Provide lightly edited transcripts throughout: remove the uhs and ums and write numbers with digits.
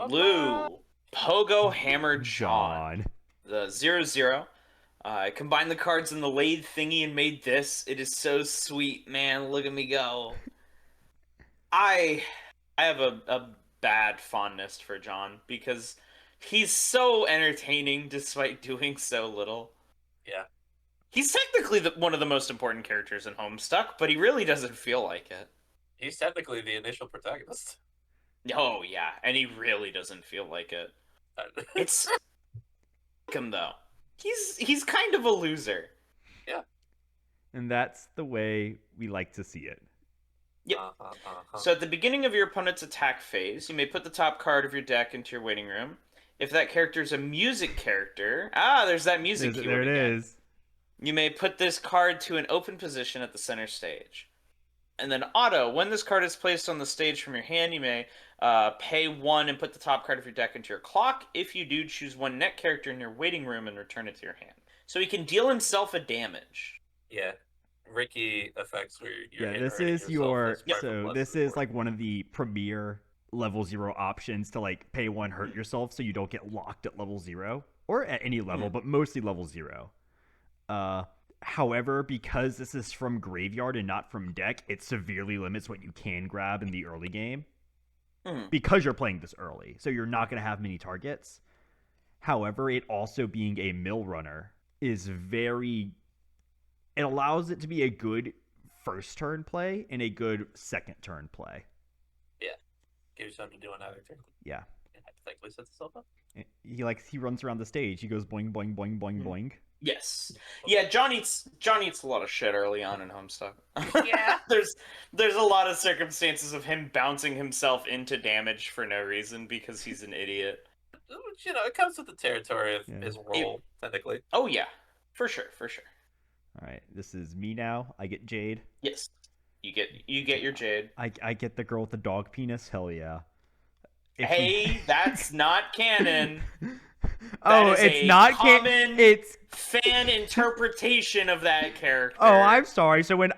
Blue, Pogo Hammer John. John. The 0-0. I combined the cards in the lathe thingy and made this. It is so sweet, man. Look at me go. I I have a bad fondness for John because he's so entertaining despite doing so little. Yeah. He's technically one of the most important characters in Homestuck, but he really doesn't feel like it. He's technically the initial protagonist. Oh yeah, and he really doesn't feel like it. It's him though. He's kind of a loser. Yeah. And that's the way we like to see it. Yep. So at the beginning of your opponent's attack phase, you may put the top card of your deck into your waiting room. If that character is a music character, there's that music keyword There it again. is. You may put this card to an open position at the center stage. And then auto, when this card is placed on the stage from your hand, you may pay 1 and put the top card of your deck into your clock. If you do, choose one net character in your waiting room and return it to your hand. So he can deal himself a damage. Yeah. Ricky effects where you're This is your this is like one of the premier level 0 options to like pay 1, hurt yourself so you don't get locked at level 0 or at any level, but mostly level 0. However, because this is from graveyard and not from deck, it severely limits what you can grab in the early game. Because you're playing this early, so you're not going to have many targets. However, it also being a mill runner is very... It allows it to be a good first turn play and a good second turn play. Yeah. Gives you something to do on either turn. Yeah. It hypothetically sets itself up. He runs around the stage. He goes boing, boing, boing, boing, boing. Yes. Yeah, John eats a lot of shit early on in Homestuck. Yeah. There's a lot of circumstances of him bouncing himself into damage for no reason because he's an idiot. You know, it comes with the territory of his role, technically. Oh yeah. For sure. Alright, this is me now. I get Jade. Yes. You get your Jade. I get the girl with the dog penis. Hell yeah. That's not canon. It's not common. It's fan interpretation of that character. Oh, I'm sorry. So when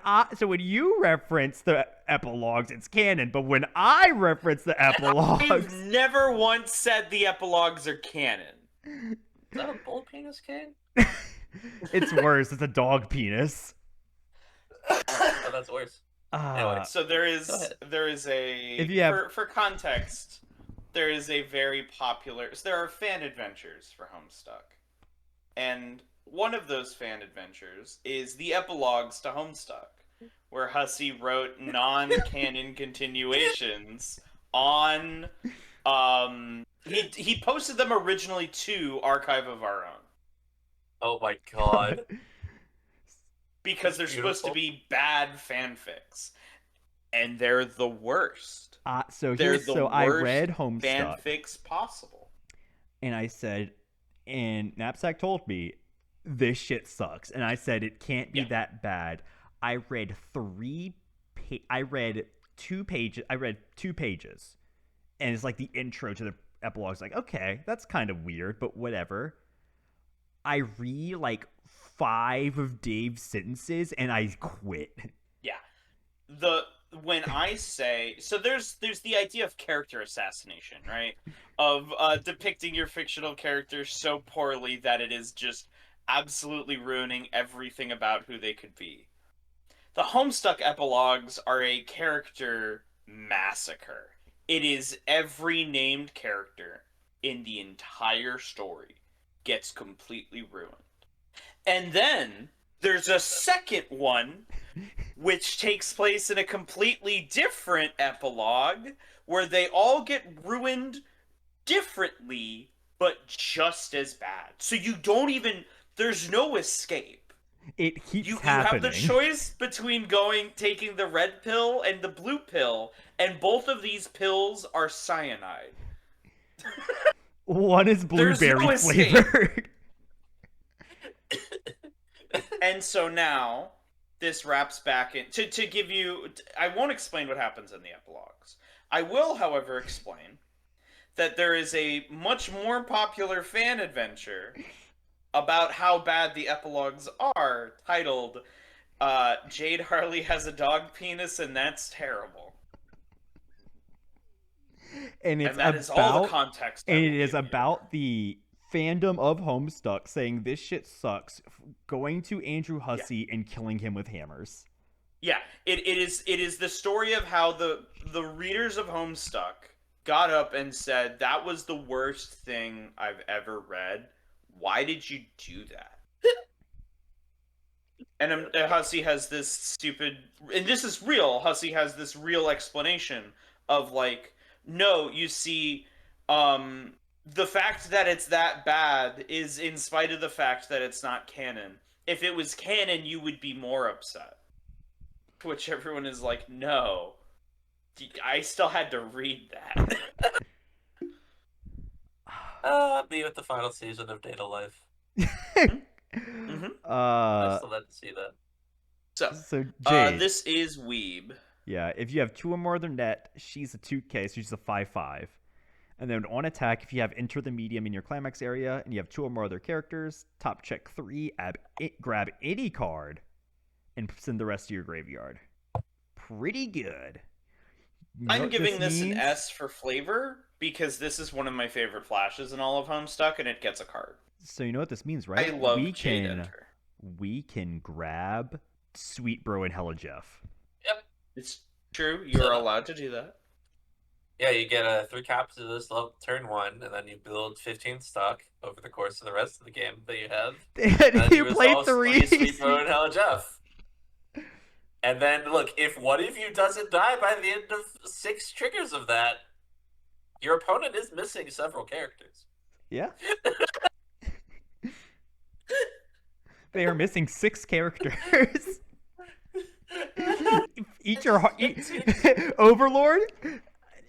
you reference the epilogues, it's canon. But when I reference the epilogues, I've never once said the epilogues are canon. Is that a bull penis, Kane? It's worse. It's a dog penis. Oh, that's worse. Anyway, so there is a for context. There is a very popular... So there are fan adventures for Homestuck. And one of those fan adventures is the epilogues to Homestuck, where Hussey wrote non-canon continuations on... He posted them originally to Archive of Our Own. Oh my god. Because they're supposed to be bad fanfics. And they're the worst. I read Homestuck fanfics possible, and I said, and Knapsack told me this shit sucks, and I said it can't be that bad. I read 2 pages, and it's like the intro to the epilogue. It's like, okay, that's kind of weird, but whatever. I read like 5 of Dave's sentences, and I quit. Yeah, when I say so, there's the idea of character assassination, right? Of depicting your fictional character so poorly that it is just absolutely ruining everything about who they could be. The Homestuck epilogues are a character massacre. It is every named character in the entire story gets completely ruined. And then there's a second one which takes place in a completely different epilogue where they all get ruined differently but just as bad. So you don't even... There's no escape. It keeps you happening. You have the choice between taking the red pill and the blue pill, and both of these pills are cyanide. One is blueberry flavored. And so now, this wraps back in... To give you... I won't explain what happens in the epilogues. I will, however, explain that there is a much more popular fan adventure about how bad the epilogues are, titled, Jade Harley has a dog penis and that's terrible. and it's that is all the about context. and it is about the fandom of Homestuck saying this shit sucks, going to Andrew Hussey and killing him with hammers. Yeah, it is the story of how the readers of Homestuck got up and said that was the worst thing I've ever read. Why did you do that? And Hussey has this stupid, and this is real. Hussey has this real explanation of like, no, you see, the fact that it's that bad is in spite of the fact that it's not canon. If it was canon, you would be more upset. Which everyone is like, no, I still had to read that. Me with the final season of Data Life. Mm-hmm. I still had to see that. So Jade, this is Weeb. Yeah, if you have 2 or more than net, she's a 2K, so she's a 5/5. And then on attack, if you have enter the medium in your climax area and you have 2 or more other characters, top check 3, grab any card, and send the rest to your graveyard. Pretty good. I'm giving this an S for flavor because this is one of my favorite flashes in all of Homestuck, and it gets a card. So you know what this means, right? I love Jade Enter. We can grab Sweet Bro and Hella Jeff. Yep. It's true. You're allowed to do that. Yeah, you get 3 copies of this level, turn 1, and then you build 15 stock over the course of the rest of the game that you have. And you play 3 Sweet Bro and Hella Jeff. And then, look, if one of you doesn't die by the end of 6 triggers of that, your opponent is missing several characters. Yeah. They are missing 6 characters. Eat your heart. Overlord,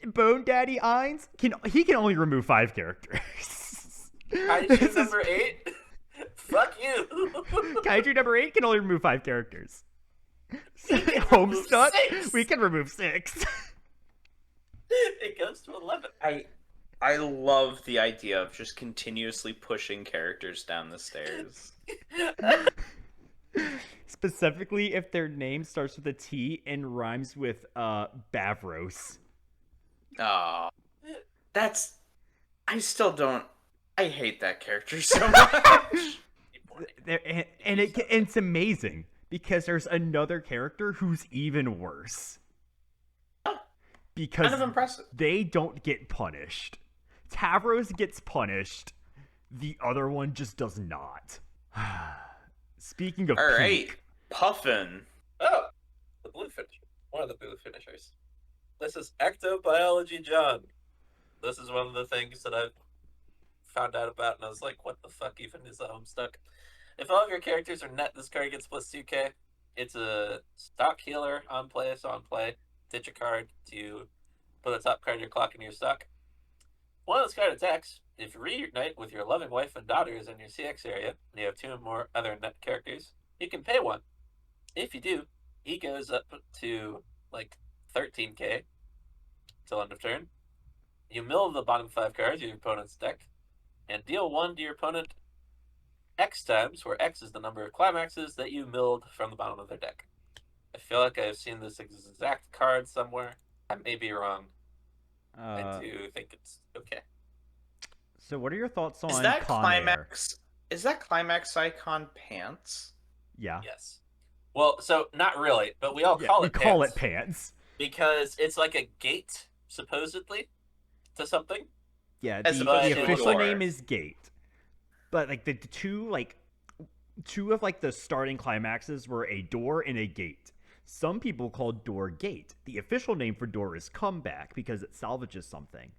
Bone Daddy Ainz, can only remove 5 characters. Kaiju number 8? Fuck you. Kaiju number 8 can only remove 5 characters. Homestuck, we can remove 6. It goes to 11. I love the idea of just continuously pushing characters down the stairs. Specifically if their name starts with a T and rhymes with Bavros. Oh, I still don't. I hate that character so much. And it's amazing because there's another character who's even worse. Because kind of impressive. They don't get punished. Tavros gets punished. The other one just does not. Speaking of all right, pink, Puffin. Oh, the blue finisher. One of the blue finishers. This is Ectobiology John. This is one of the things that I've found out about, and I was like, what the fuck even is a Homestuck? If all of your characters are net, this card gets plus 2k. It's a stock healer on play, so on play. Ditch a card to put the top card of your clock into your stock. One of those card attacks, if you reunite with your loving wife and daughters in your CX area, and you have 2 or more other net characters, you can pay 1. If you do, he goes up to like 13k till end of turn. You mill the bottom 5 cards of your opponent's deck, and deal 1 to your opponent X times, where X is the number of climaxes that you milled from the bottom of their deck. I feel like I've seen this exact card somewhere. I may be wrong. I do think it's okay. So what are your thoughts on Is that Con Climax? Air? Is that Climax Icon pants? Yeah. Yes. Well, so not really, but we all call it pants. We call it pants. Because it's like a gate, supposedly, to something. Yeah, As the official door. name is Gate. But like the two of like the starting climaxes were a door and a gate. Some people call door Gate. The official name for door is Comeback because it salvages something.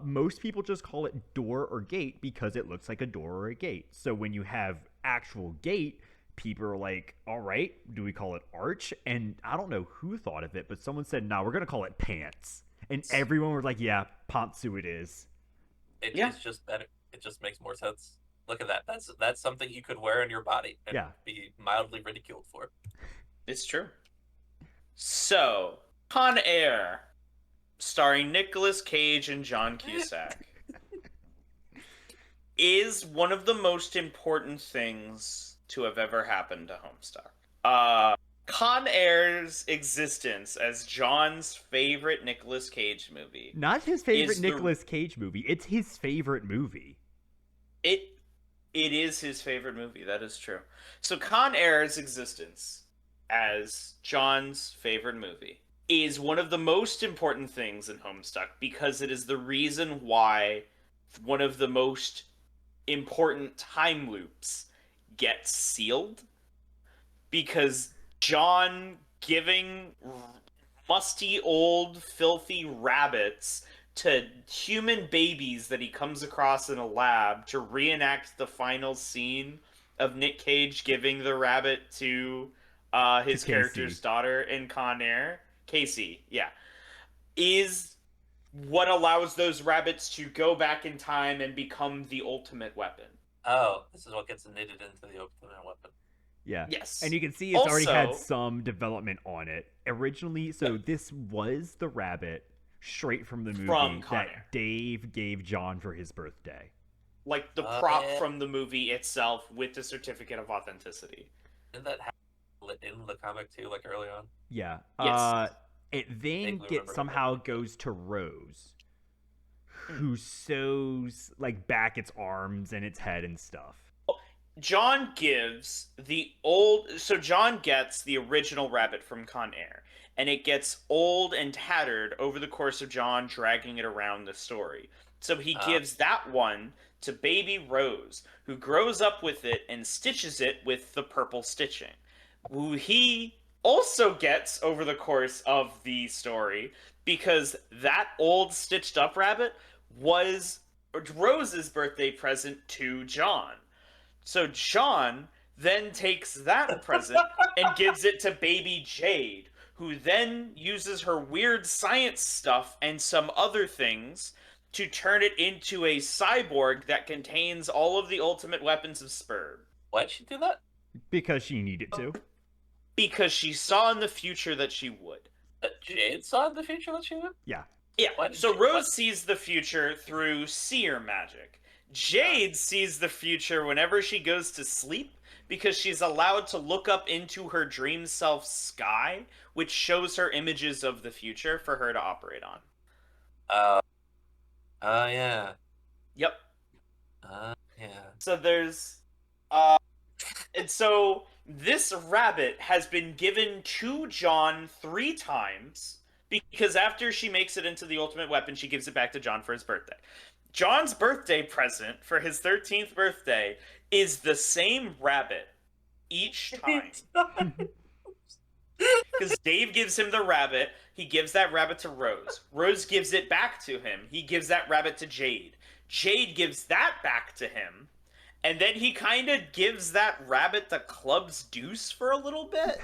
Most people just call it door or gate because it looks like a door or a gate. So when you have actual gate, people are like, all right, do we call it arch? And I don't know who thought of it, but someone said, no, we're going to call it pants. And everyone was like, yeah, pantsu it is. It's just better. It just makes more sense. Look at that. That's something you could wear on your body and be mildly ridiculed for. It's true. So, Con Air, starring Nicolas Cage and John Cusack, is one of the most important things to have ever happened to Homestuck. Con Air's existence as John's favorite Nicolas Cage movie Not his favorite is the Nicolas Cage movie. It's his favorite movie. it it is his favorite movie. That is true. So Con Air's existence as John's favorite movie is one of the most important things in Homestuck because it is the reason why one of the most important time loops gets sealed because John giving musty old filthy rabbits to human babies that he comes across in a lab to reenact the final scene of Nick Cage giving the rabbit to To his Casey. character's daughter in Con Air, Casey, yeah, is what allows those rabbits to go back in time and become the ultimate weapon. Oh, this is what gets knitted into the ultimate weapon. Yeah. And Yes. you can see it's already had Also, some development on it. Originally, so this was the rabbit straight from the from movie Con that Air. Dave gave John for his birthday. Like the prop Yeah. from the movie itself with the certificate of authenticity. Didn't that happen in the comic too, like early on? Yeah. Yes. It then Vaguely remember somehow that. goes to Rose, who sews like back its arms and its head and stuff. John gives the old. So John gets the original rabbit from Con Air, and it gets old and tattered over the course of John dragging it around the story. So he gives that one to baby Rose, who grows up with it and stitches it with the purple stitching. Who he also gets over the course of the story because that old stitched up rabbit was Rose's birthday present to John. So John then takes that present and gives it to baby Jade, who then uses her weird science stuff and some other things to turn it into a cyborg that contains all of the ultimate weapons of Spurb. Why'd she do that? Because she needed to. Because she saw in the future that she would. Jade saw in the future that she would? Yeah. Yeah, Why did so she- Rose what? sees the future through seer magic. Jade sees the future whenever she goes to sleep because she's allowed to look up into her dream self's sky, which shows her images of the future for her to operate on. Yeah. Yep. Yeah. So there's and so this rabbit has been given to John 3 times because after she makes it into the ultimate weapon, she gives it back to John for his birthday. John's birthday present for his 13th birthday is the same rabbit each time. Because Dave gives him the rabbit, he gives that rabbit to Rose. Rose gives it back to him. He gives that rabbit to Jade. Jade gives that back to him. And then he kind of gives that rabbit the club's deuce for a little bit.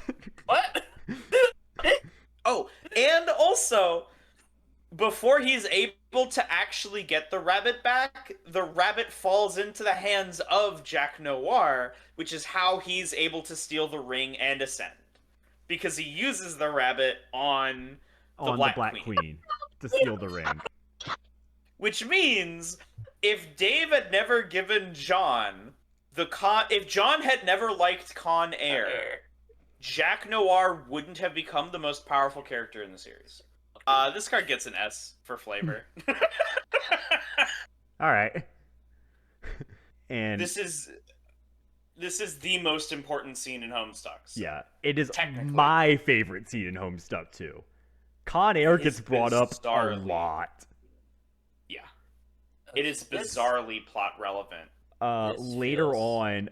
What? Oh, and also, before he's able to actually get the rabbit back, the rabbit falls into the hands of Jack Noir, which is how he's able to steal the ring and ascend. Because he uses the rabbit on the Black Queen. To steal the ring. Which means if Dave had never given John if John had never liked Con Air, Jack Noir wouldn't have become the most powerful character in the series. This card gets an S for flavor. All right. And This is the most important scene in Homestuck. yeah, it is Technically. my favorite scene in Homestuck too. Con Air It is gets brought up a bizarrely- lot. Yeah. It is This- bizarrely plot relevant. This Later feels-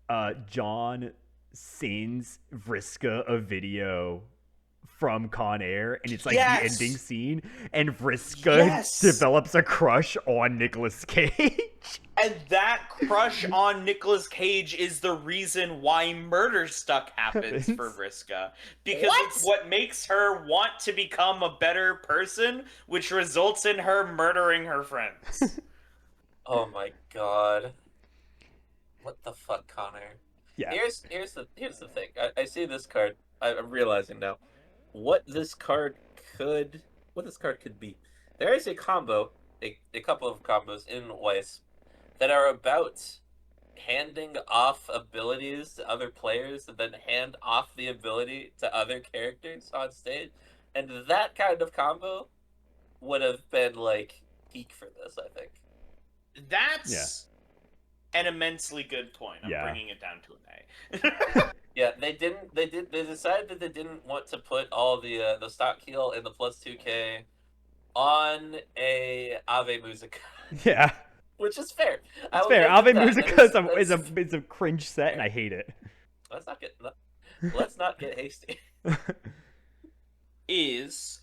on, John sends Vriska a video from Con Air, and it's like Yes! the ending scene, and Vriska Yes! develops a crush on Nicolas Cage. And that crush on Nicolas Cage is the reason why Murder Stuck happens for Vriska. Because it's what makes her want to become a better person, which results in her murdering her friends. Oh my god. What the fuck, Connor? Yeah. Here's the thing. I see this card. I'm realizing now what this card could be. There is a combo, a couple of combos in Weiss that are about handing off abilities to other players and then hand off the ability to other characters on stage. And that kind of combo would have been like peak for this, I think. That's an immensely good point. I'm Yeah. bringing it down to an A. Yeah, they decided that they didn't want to put all the stock heal and the plus 2k on a Ave Musica. Yeah. Which is fair. It's fair. Ave Musica is a cringe set, and I hate it. Let's not get hasty. Is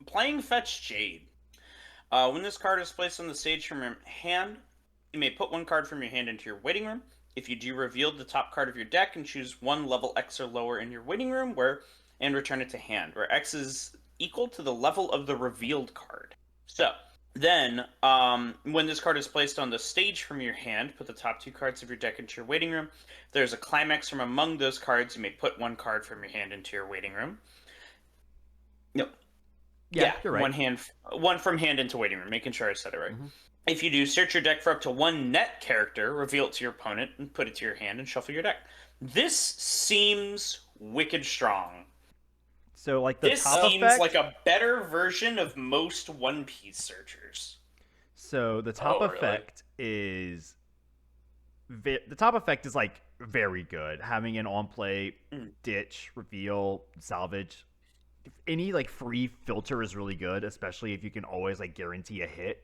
playing Fetch Jade. When this card is placed on the stage from your hand, you may put one card from your hand into your waiting room. If you do, reveal the top card of your deck and choose one level X or lower in your waiting room, and return it to hand, where X is equal to the level of the revealed card. So then, when this card is placed on the stage from your hand, put the top 2 cards of your deck into your waiting room. If there's a climax from among those cards, you may put one card from your hand into your waiting room. No. Yeah, you're right. One from hand into waiting room, making sure I said it right. Mm-hmm. If you do, search your deck for up to one net character, reveal it to your opponent, and put it to your hand and shuffle your deck. This seems wicked strong. So, like, the this top seems effect, like a better version of most One Piece searchers. So the top effect is like very good. Having an on play, ditch, reveal, salvage. Any like free filter is really good, especially if you can always like guarantee a hit.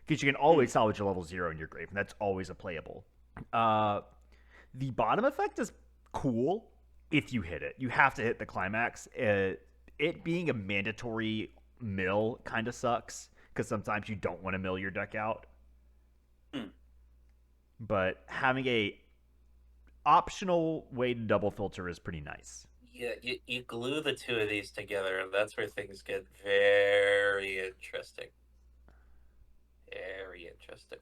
Because you can always salvage a level 0 in your grave, and that's always a playable. The bottom effect is cool if you hit it. You have to hit the climax. It being a mandatory mill kind of sucks, because sometimes you don't want to mill your deck out. But having a optional way to double filter is pretty nice. Yeah, you glue the two of these together, and that's where things get very interesting. Very interesting.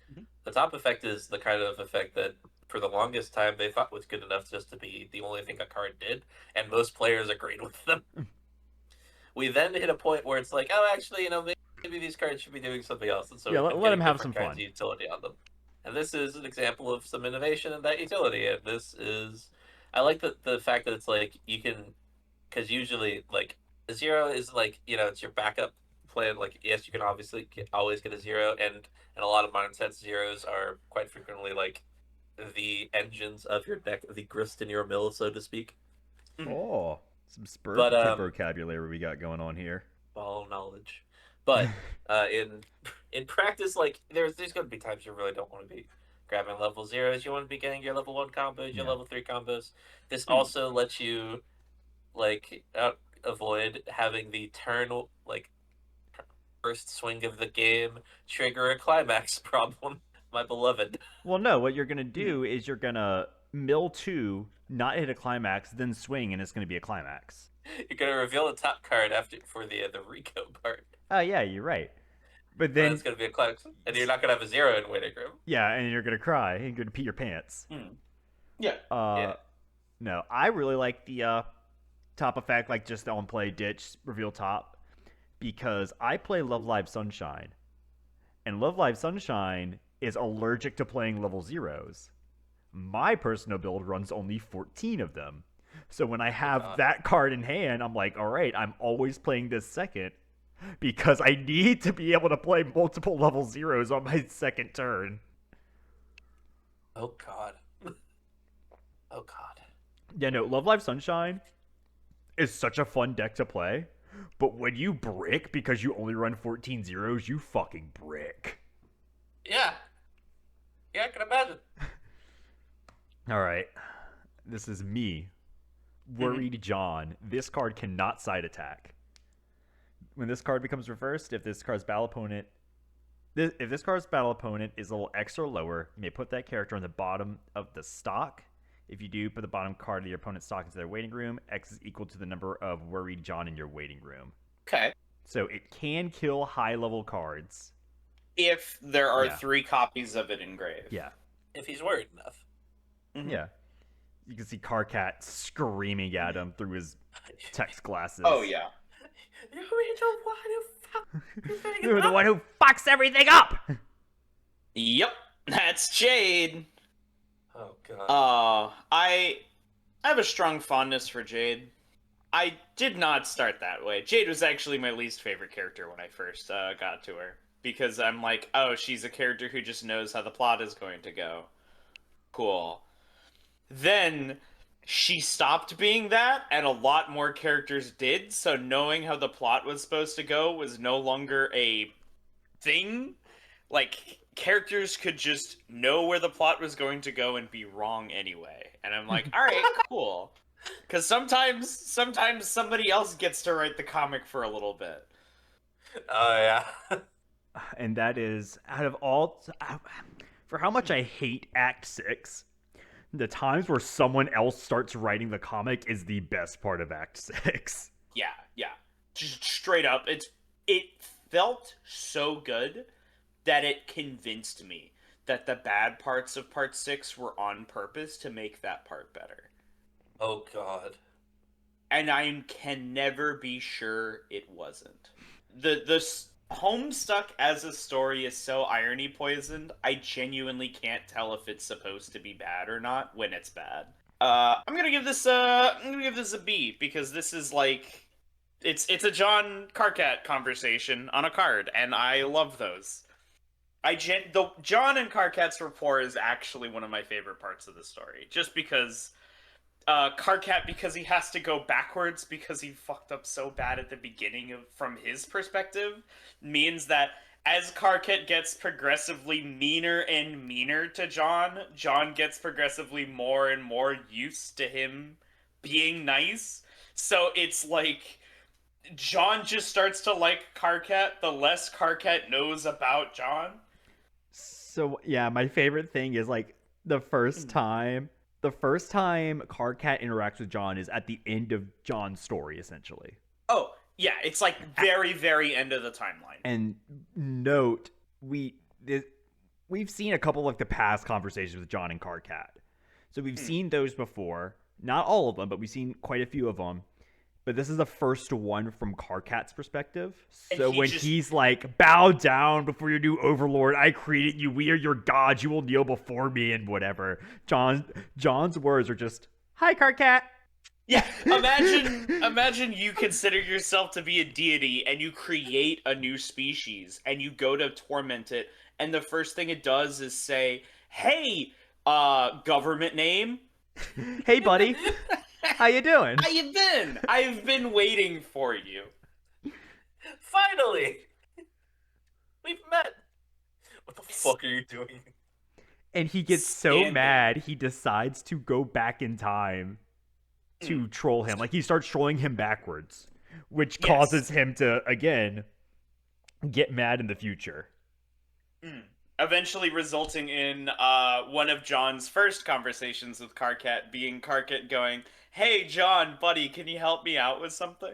Mm-hmm. The top effect is the kind of effect that, for the longest time, they thought was good enough just to be the only thing a card did, and most players agreed with them. We then hit a point where it's like, oh, actually, maybe these cards should be doing something else, and so let them have some fun. Of utility on them. And this is an example of some innovation in that utility. And I like the fact that it's like you can, because usually like a 0 is like it's your backup plan. Like yes, you can obviously always get a 0, and in a lot of modern sets, 0s are quite frequently like the engines of your deck, the grist in your mill, so to speak. Oh, some spur vocabulary we got going on here. Ball knowledge. But in practice, like there's going to be times you really don't want to be grabbing level 0s. You want to be getting your level 1 combos, your level 3 combos. This also lets you like avoid having the turn like first swing of the game trigger a climax problem, my beloved. Well, no, what you're gonna do is you're gonna mill 2, not hit a climax, then swing, and it's gonna be a climax. You're gonna reveal the top card for the Rico part. Oh yeah, you're right. But then it's gonna be a climax, and you're not gonna have a 0 in waiting room. Yeah, and you're gonna cry and you're gonna pee your pants. Yeah. No, I really like the top effect, like just on play ditch reveal top, because I play Love Live Sunshine, and Love Live Sunshine is allergic to playing level 0s. My personal build runs only 14 of them. So when I have that card in hand, I'm like, all right, I'm always playing this second, because I need to be able to play multiple level 0s on my second turn. Oh god. Oh god. Yeah, no, Love Live Sunshine is such a fun deck to play, but when you brick because you only run 14 0s, you fucking brick. Yeah. Yeah, I can imagine. Alright. This is me. Worried John. This card cannot side attack. When this card becomes reversed, if this card's battle opponent is a level X or lower, you may put that character on the bottom of the stock. If you do, put the bottom card of your opponent's stock into their waiting room. X is equal to the number of Worried John in your waiting room. Okay. So it can kill high-level cards. If there are 3 copies of it engraved. Yeah. If he's worried enough. Mm-hmm. Yeah. You can see Carcat screaming at him through his text glasses. Oh, yeah. You're the one who fucks everything up! Yep, that's Jade. Oh god. I have a strong fondness for Jade. I did not start that way. Jade was actually my least favorite character when I first got to her because I'm like, oh, she's a character who just knows how the plot is going to go. Cool. Then she stopped being that, and a lot more characters did, so knowing how the plot was supposed to go was no longer a thing. Like, characters could just know where the plot was going to go and be wrong anyway. And I'm like, alright, cool. Because sometimes somebody else gets to write the comic for a little bit. Oh yeah. And that is, out of all, for how much I hate Act 6, the times where someone else starts writing the comic is the best part of Act 6. Yeah. Just straight up. It felt so good that it convinced me that the bad parts of part 6 were on purpose to make that part better. Oh god. And I can never be sure it wasn't. The Homestuck as a story is so irony poisoned. I genuinely can't tell if it's supposed to be bad or not when it's bad. I'm gonna give this a B because this is like it's a John Carcat conversation on a card, and I love those. The John and Carcat's rapport is actually one of my favorite parts of the story, just because Carcat, because he has to go backwards because he fucked up so bad at the beginning from his perspective, means that as Carcat gets progressively meaner and meaner to John, John gets progressively more and more used to him being nice. So it's like John just starts to like Carcat the less Carcat knows about John. So yeah, my favorite thing is like the first time Carcat interacts with John is at the end of John's story, essentially. Oh, yeah, it's like very, very end of the timeline. And note, we've seen a couple of the past conversations with John and Carcat. So we've seen those before. Not all of them, but we've seen quite a few of them. But this is the first one from Carcat's perspective. So he's like, bow down before your new overlord. I created you. We are your gods. You will kneel before me and whatever. John's words are just, hi, Carcat. Yeah, imagine you consider yourself to be a deity and you create a new species and you go to torment it, and the first thing it does is say, hey, government name. Hey, buddy. How you doing? How you been? I've been waiting for you. Finally! We've met! What the fuck are you doing? And he gets so mad, he decides to go back in time to troll him. Like, he starts trolling him backwards, which causes him to, again, get mad in the future. Eventually resulting in one of John's first conversations with Carcat being Carcat going, hey, John, buddy, can you help me out with something?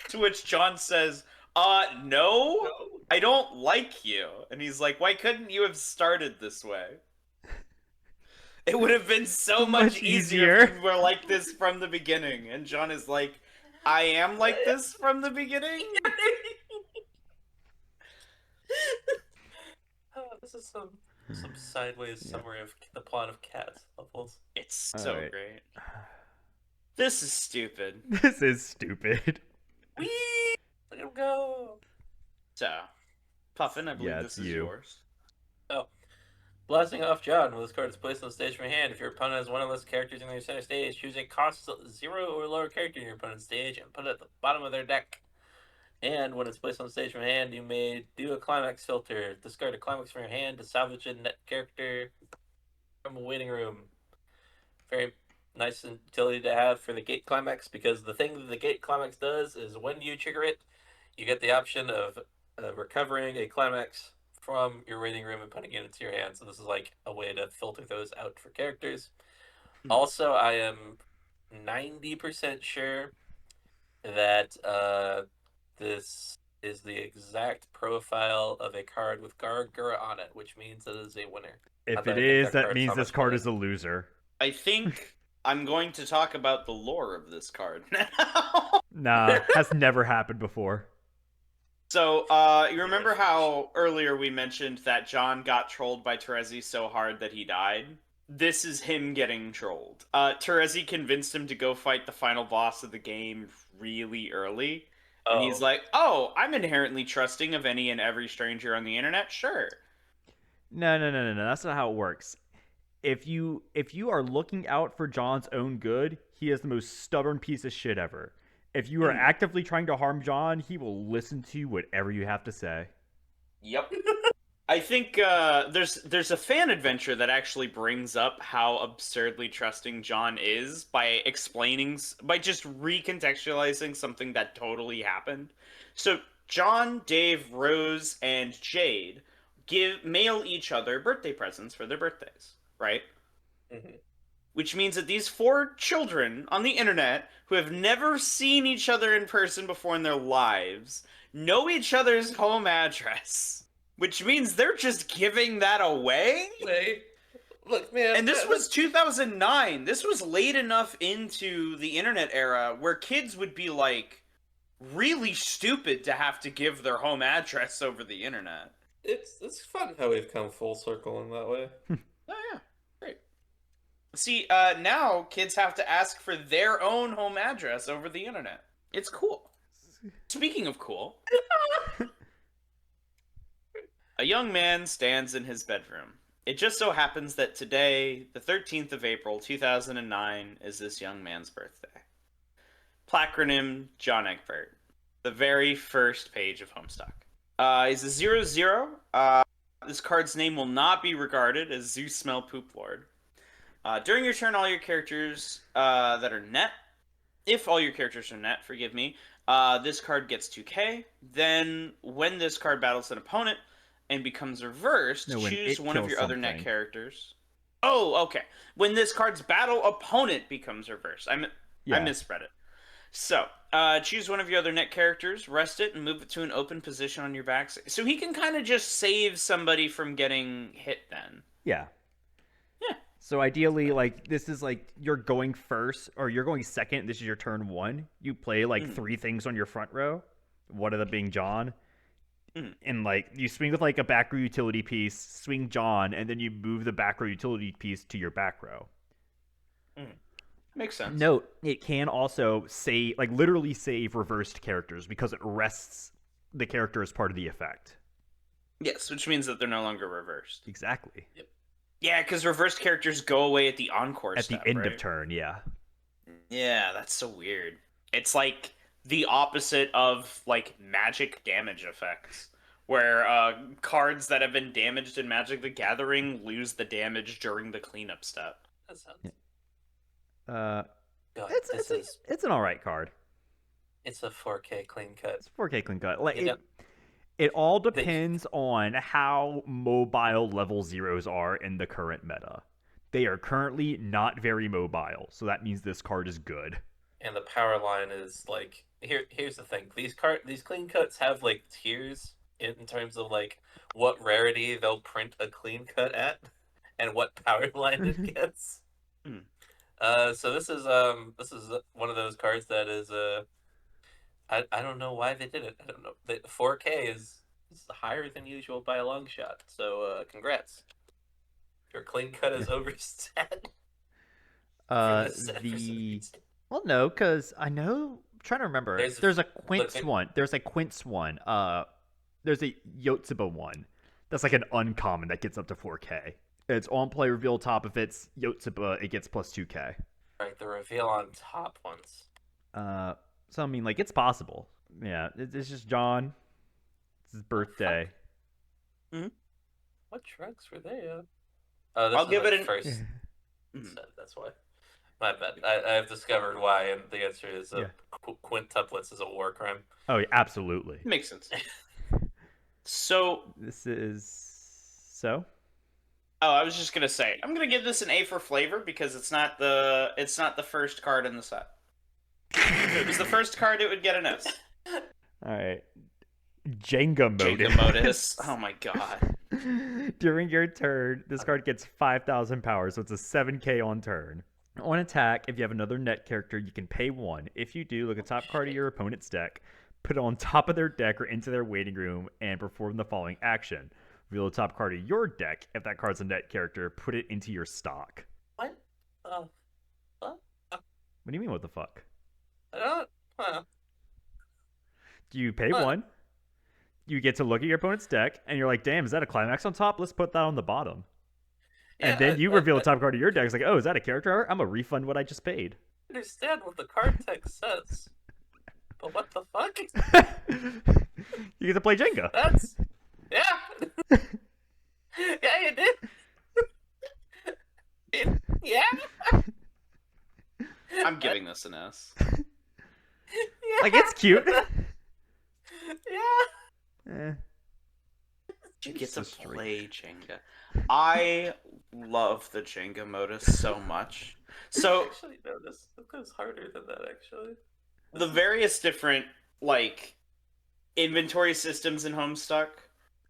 To which John says, no, I don't like you. And he's like, why couldn't you have started this way? It would have been so much easier if you were like this from the beginning. And John is like, I am like this from the beginning? This is some sideways summary of the plot of Cats novels. It's so great. This is stupid. This is stupid. Whee! Let him go! So, Puffin, I believe this is yours. Oh. Blasting off John. When this card is placed on the stage from your hand, if your opponent has one of those characters in your center stage, choose a cost 0 or lower character in your opponent's stage and put it at the bottom of their deck. And when it's placed on the stage from your hand, you may do a climax filter. Discard a climax from your hand to salvage a net character from a waiting room. Very nice utility to have for the gate climax, because the thing that the gate climax does is when you trigger it, you get the option of recovering a climax from your waiting room and putting it into your hand. So this is like a way to filter those out for characters. Also, I am 90% sure that this is the exact profile of a card with Gargura on it, which means it is a winner. If it is, that means this card is a loser. I think I'm going to talk about the lore of this card now. Nah, has never happened before. So, you remember how earlier we mentioned that John got trolled by Terezi so hard that he died? This is him getting trolled. Terezi convinced him to go fight the final boss of the game really early. And he's Oh, like, oh, I'm inherently trusting of any and every stranger on the internet, sure. No. That's not how it works. If you are looking out for John's own good, he is the most stubborn piece of shit ever. If you are actively trying to harm John, he will listen to whatever you have to say. Yep. I think there's a fan adventure that actually brings up how absurdly trusting John is by just recontextualizing something that totally happened. So John, Dave, Rose, and Jade mail each other birthday presents for their birthdays, right? hmm Which means that these four children on the internet who have never seen each other in person before in their lives know each other's home address. Which means they're just giving that away? wait, look, man. And this was 2009. This was late enough into the internet era where kids would be like really stupid to have to give their home address over the internet. It's fun how we've come full circle in that way. Oh, yeah. Great. See, now kids have to ask for their own home address over the internet. It's cool. Speaking of cool, a young man stands in his bedroom. It just so happens that today, the 13th of April, 2009, is this young man's birthday. Placronym John Egbert. The very first page of Homestuck. He's a 0/0. This card's name will not be regarded as Zeus Smell Poop Lord. During your turn, all your characters that are net, if all your characters are net, forgive me, this card gets 2k. Then, when this card battles an opponent and becomes reversed, choose one of your other net characters. Oh, okay. When this card's battle opponent becomes reversed. I misread it. So, choose one of your other net characters, rest it, and move it to an open position on your back. So he can kind of just save somebody from getting hit then. Yeah. Yeah. So ideally, like, this is like you're going first or you're going second. This is your turn one. You play like three things on your front row. One of them being John. And like you swing with like a back row utility piece, swing John, and then you move the back row utility piece to your back row. Makes sense. Note, it can also save, like literally save reversed characters because it rests the character as part of the effect. Yes, which means that they're no longer reversed. Exactly. Yep. Yeah, because reversed characters go away at the encore At step, the end right? of turn, yeah. Yeah, that's so weird. It's like the opposite of like magic damage effects, where cards that have been damaged in Magic the Gathering lose the damage during the cleanup step. That sounds. God, it's it's an alright card. it's a 4K clean cut. It's 4K clean cut. Like Yep. it all depends on how mobile level zeros are in the current meta. They are currently not very mobile, so that means this card is good. And the power line is like here's the thing. These clean cuts have like tiers in terms of like what rarity they'll print a clean cut at and what power line it gets. So this is one of those cards that is I don't know why they did it. I don't know. The 4K is higher than usual by a long shot. So congrats. Your clean cut is overset. Well, no, because I know. I'm trying to remember. There's a Quince one. There's a Quince one. There's a Yotsuba one. That's like an uncommon that gets up to 4K. It's on play reveal top. If it's Yotsuba, it gets plus 2K. Right, the reveal on top ones. So I mean, like, it's possible. Yeah, it's just John. It's his birthday. What drugs were they on? Oh, this I'll give it an first. That's why. My bad. I have discovered why, and the answer is quintuplets is a war crime. Oh, yeah, absolutely. Makes sense. So this is so. Oh, I was just gonna say I'm gonna give this an A for flavor because it's not the first card in the set. If it was the first card, it would get an S. All right. Jenga Modus. Jenga Modus. Oh my god. During your turn, this card gets 5,000 power, so it's a 7k on turn. On attack, if you have another net character, you can pay 1. If you do, look at top card of your opponent's deck, put it on top of their deck or into their waiting room, and perform the following action. Reveal the top card of your deck. If that card's a net character, put it into your stock. What? What? What do you mean, what the fuck? I don't. You pay one. You get to look at your opponent's deck, and you're like, damn, is that a climax on top? Let's put that on the bottom. Yeah, and then you reveal the top card of your deck. It's like, oh, is that a character art? I'm going to refund what I just paid. I understand what the card text says. But what the fuck? You get to play Jenga. That's... Yeah. Yeah, you did. Yeah. I'm giving this an S. Yeah. Like, it's cute. Yeah. You get to play Jenga. I love the Jenga modus so much. So Actually, no, this goes harder than that, actually. the various different, like, inventory systems in Homestuck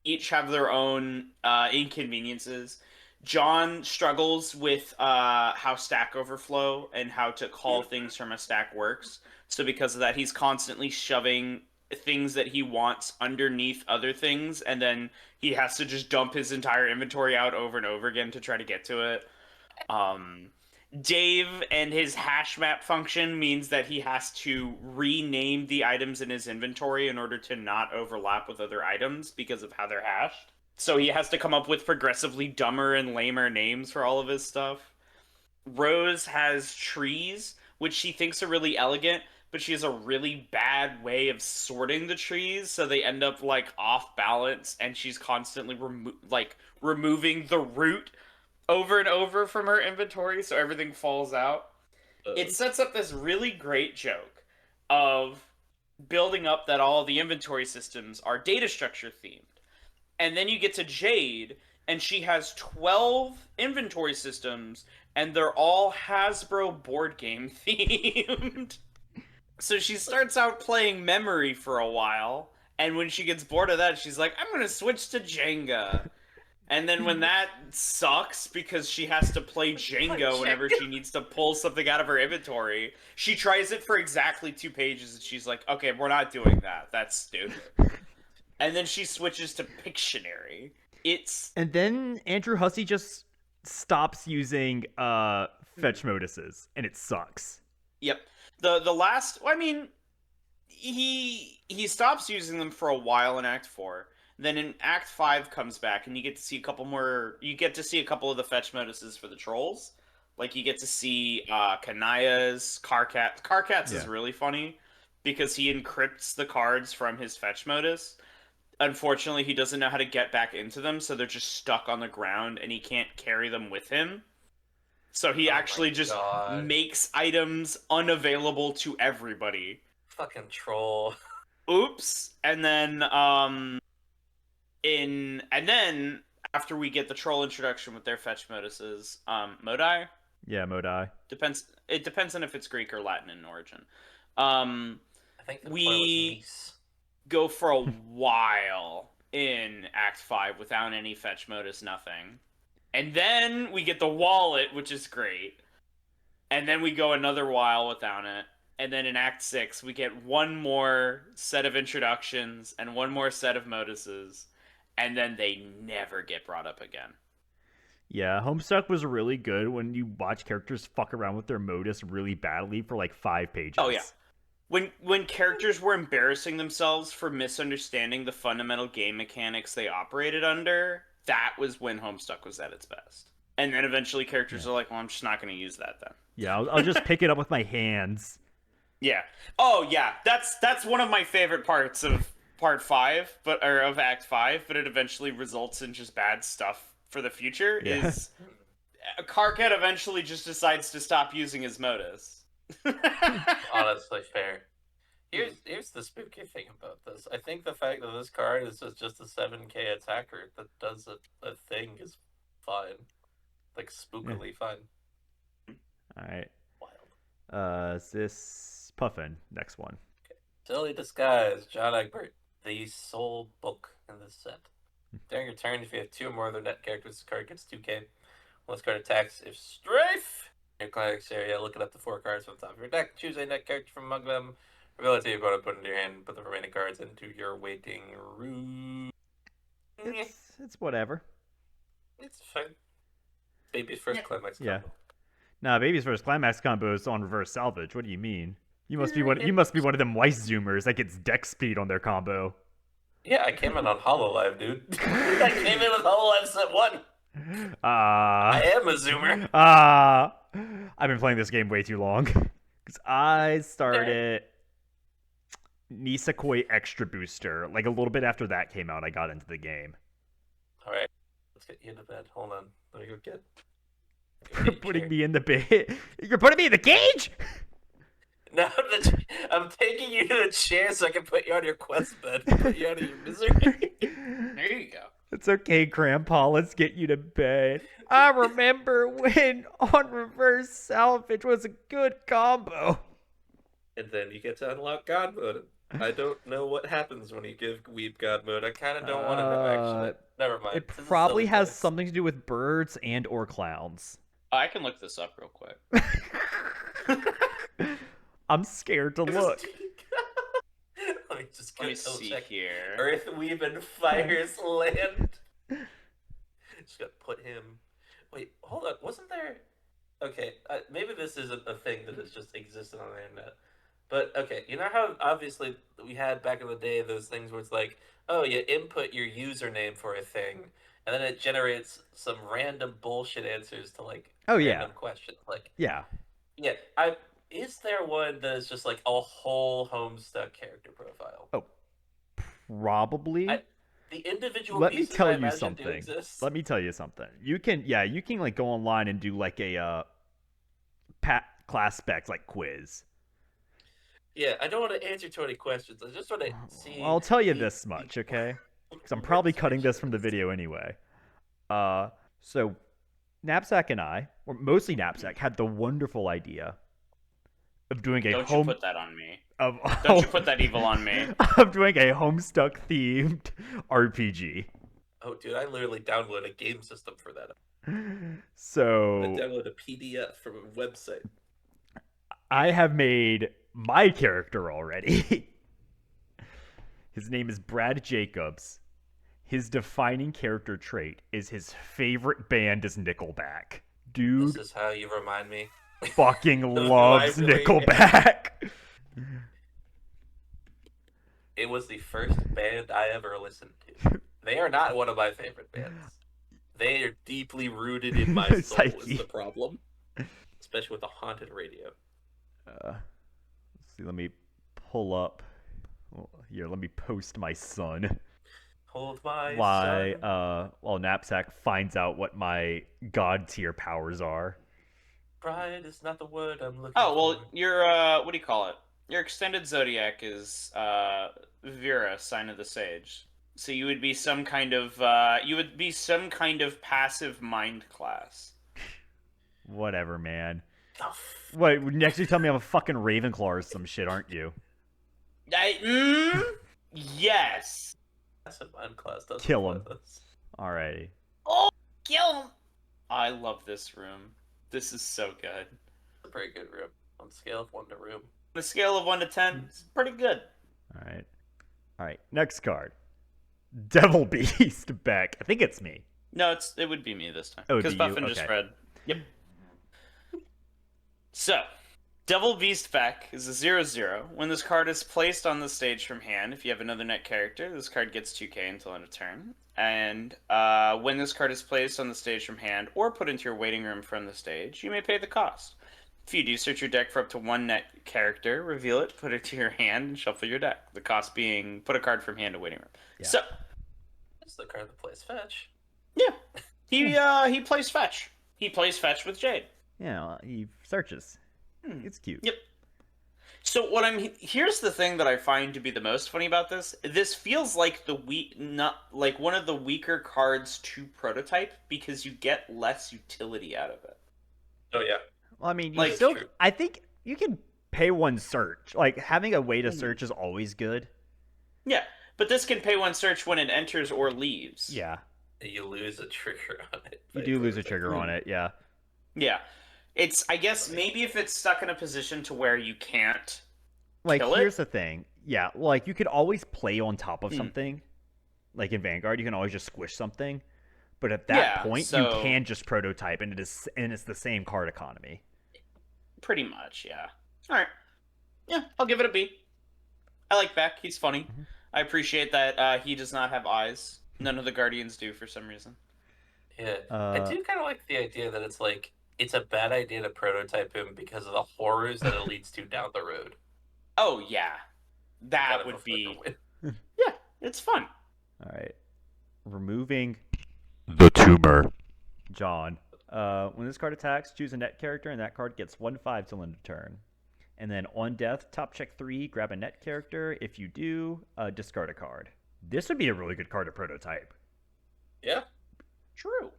each have their own inconveniences. John struggles with how Stack Overflow and how to call things from a stack works. So because of that, he's constantly shoving things that he wants underneath other things, and then he has to just dump his entire inventory out over and over again to try to get to it. Dave and his hash map function means that he has to rename the items in his inventory in order to not overlap with other items because of how they're hashed. So he has to come up with progressively dumber and lamer names for all of his stuff. Rose has trees, which she thinks are really elegant, but she has a really bad way of sorting the trees, so they end up, like, off balance, and she's constantly removing the root over and over from her inventory, so everything falls out. It sets up this really great joke of building up that all of the inventory systems are data structure themed. And then you get to Jade, and she has 12 inventory systems, and they're all Hasbro board game themed. So she starts out playing Memory for a while, and when she gets bored of that, she's like, I'm gonna switch to Jenga. And then when that sucks because she has to play Jenga whenever she needs to pull something out of her inventory, she tries it for exactly 2 pages, and she's like, okay, we're not doing that. That's stupid. And then she switches to Pictionary. And then Andrew Hussey just stops using fetch moduses, and it sucks. Yep. The last, I mean, he stops using them for a while in Act 4. Then in Act 5 comes back, and you get to see a couple of the fetch moduses for the trolls. Like, you get to see Kanaya's, Carcats is really funny, because he encrypts the cards from his fetch modus. Unfortunately, he doesn't know how to get back into them, so they're just stuck on the ground, and he can't carry them with him. So he actually just makes items unavailable to everybody. Fucking troll. Oops. And then after we get the troll introduction with their fetch moduses, Modai? Yeah, Modai. It depends on if it's Greek or Latin in origin. I think we go for a while in Act 5 without any fetch modus, nothing. And then we get the wallet, which is great. And then we go another while without it. And then in Act 6, we get one more set of introductions and one more set of moduses. And then they never get brought up again. Yeah, Homestuck was really good when you watch characters fuck around with their modus really badly for like 5 pages. Oh, yeah. When characters were embarrassing themselves for misunderstanding the fundamental game mechanics they operated under, that was when Homestuck was at its best. And then eventually characters are like, well, I'm just not going to use that then. Yeah, I'll just pick it up with my hands. Yeah. Oh, yeah. That's one of my favorite parts of Part 5, of Act 5, but it eventually results in just bad stuff for the future, is Karkat eventually just decides to stop using his modus. Honestly, fair. Here's the spooky thing about this. I think the fact that this card is just a 7k attacker that does a thing is fine. Like, spookily fine. Alright. Wild. Is this Puffin? Next one. Okay. Silly Disguise, John Egbert. The sole book in this set. During your turn, if you have 2 or more of their net characters, this card gets 2k. When this card attacks, if strafe! In your climax area, look it up to 4 cards from the top of your deck. Choose a net character from among them. Ability you're going to put in your hand and put the remaining cards into your waiting room. It's whatever. It's fine. Baby's first climax Yeah. combo. Nah, Baby's first climax combo is on reverse salvage. What do you mean? You must be one of them Weiss Zoomers that gets deck speed on their combo. Yeah, I came in on HoloLive, dude. I came in with HoloLive set 1. I am a Zoomer. I've been playing this game way too long. Because I started Nisekoi Extra Booster. Like a little bit after that came out, I got into the game. Alright, let's get you into bed. Hold on. Let me go get Putting me in the bed. You're putting me in the cage? No, I'm taking you to the chair so I can put you on your quest bed and put you out of your misery. There you go. It's okay, Grandpa. Let's get you to bed. I remember when on reverse salvage was a good combo. And then you get to unlock God mode. I don't know what happens when you give Weeb God mode. I kind of don't want to know, actually. Never mind. It probably has something to do with birds and or clowns. I can look this up real quick. I'm scared to look. Let me just Let me see check here. Earth, Weeb, and Fire's land. Just gotta put him. Wait, hold on. Wasn't there? Okay, maybe this isn't a thing that has just existed on the internet. But okay, you know how obviously we had back in the day those things where it's like, oh, you input your username for a thing, and then it generates some random bullshit answers to like random questions. Like yeah. Is there one that is just like a whole Homestuck character profile? Oh, probably. The individual Let me pieces tell I you imagine something. do exist. Let me tell you something. You can like go online and do like a class specs like quiz. Yeah, I don't want to answer too many questions. I just want to see. Well, I'll tell you this much, okay? Because I'm probably cutting this from the video anyway. So Knapsack and I, or mostly Knapsack, had the wonderful idea of doing a Don't you put that on me. Don't you put that evil on me. Of doing a Homestuck themed RPG. Oh, dude, I literally downloaded a game system for that. So I downloaded a PDF from a website. I have made my character already. His name is Brad Jacobs. His defining character trait is his favorite band is Nickelback. Dude, this is how you remind me. Fucking loves Nickelback. It was the first band I ever listened to. They are not one of my favorite bands. They are deeply rooted in my soul is the problem. Especially with the haunted radio. Let's see, let me pull up. Here, let me post my son. Hold my son. While Knapsack finds out what my god tier powers are. Pride is not the word I'm looking for. Oh, well, your, what do you call it? Your extended zodiac is, Vera, sign of the sage. So you would be some kind of, passive mind class. Whatever, man. Oh, Wait, next you tell me I'm a fucking Ravenclaw or some shit, aren't you? Yes. Passive mind class doesn't kill him. Alrighty. Oh, kill him! I love this room. This is so good. It's a pretty good room. On the scale of 1 to room. On a scale of 1 to 10, it's pretty good. Alright, next card. Devil Beast Beck. I think it's me. No, it would be me this time. Oh, because Buffin just read. Yep. So, Devil Beast Beck is a 0/0. When this card is placed on the stage from hand, if you have another net character, this card gets 2k until end of turn. And when this card is placed on the stage from hand or put into your waiting room from the stage, you may pay the cost. If you do, search your deck for up to 1 net character, reveal it, put it to your hand, and shuffle your deck. The cost being put a card from hand to waiting room. Yeah. So, that's the card that plays fetch. Yeah, he plays fetch. He plays fetch with Jade. Yeah, he searches. It's cute. Yep. So here's the thing that I find to be the most funny about this. This feels like one of the weaker cards to prototype because you get less utility out of it. Oh yeah. Well, I mean, I think you can pay 1 search. Like having a way to search is always good. Yeah, but this can pay 1 search when it enters or leaves. Yeah. You lose a trigger on it. You do lose a trigger on it, yeah. Yeah. I guess maybe if it's stuck in a position to where you can't Like, kill here's it. the thing. Yeah, like, you could always play on top of Hmm. something. Like, in Vanguard, you can always just squish something. But at that Yeah, point, you so can just prototype, and it's the same card economy. pretty much, yeah. All right. Yeah, I'll give it a B. I like Beck. He's funny. Mhm. I appreciate that he does not have eyes. None of the Guardians do for some reason. Yeah, I Uh, do kind of like the idea that it's like it's a bad idea to prototype him because of the horrors that it leads to down the road. Oh yeah, that Kind of a would be fun win. yeah. It's fun. all right. Removing the tumor. John. When this card attacks, choose a net character, and that card gets 1/5 till end of turn. And then on death, top check 3, grab a net character. If you do, discard a card. This would be a really good card to prototype. Yeah, True.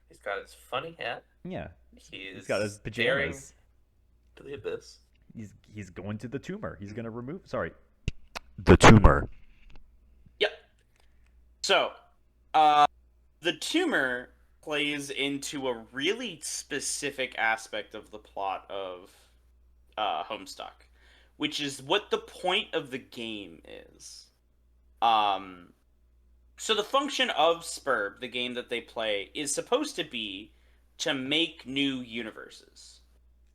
he's got his funny hat. Yeah. He's He's got his staring pajamas. to the abyss. He's going to the tumor. He's going to remove. Sorry. The tumor. Yep. So, the tumor plays into a really specific aspect of the plot of Homestuck, which is what the point of the game is. So the function of Spurb, the game that they play, is supposed to be to make new universes.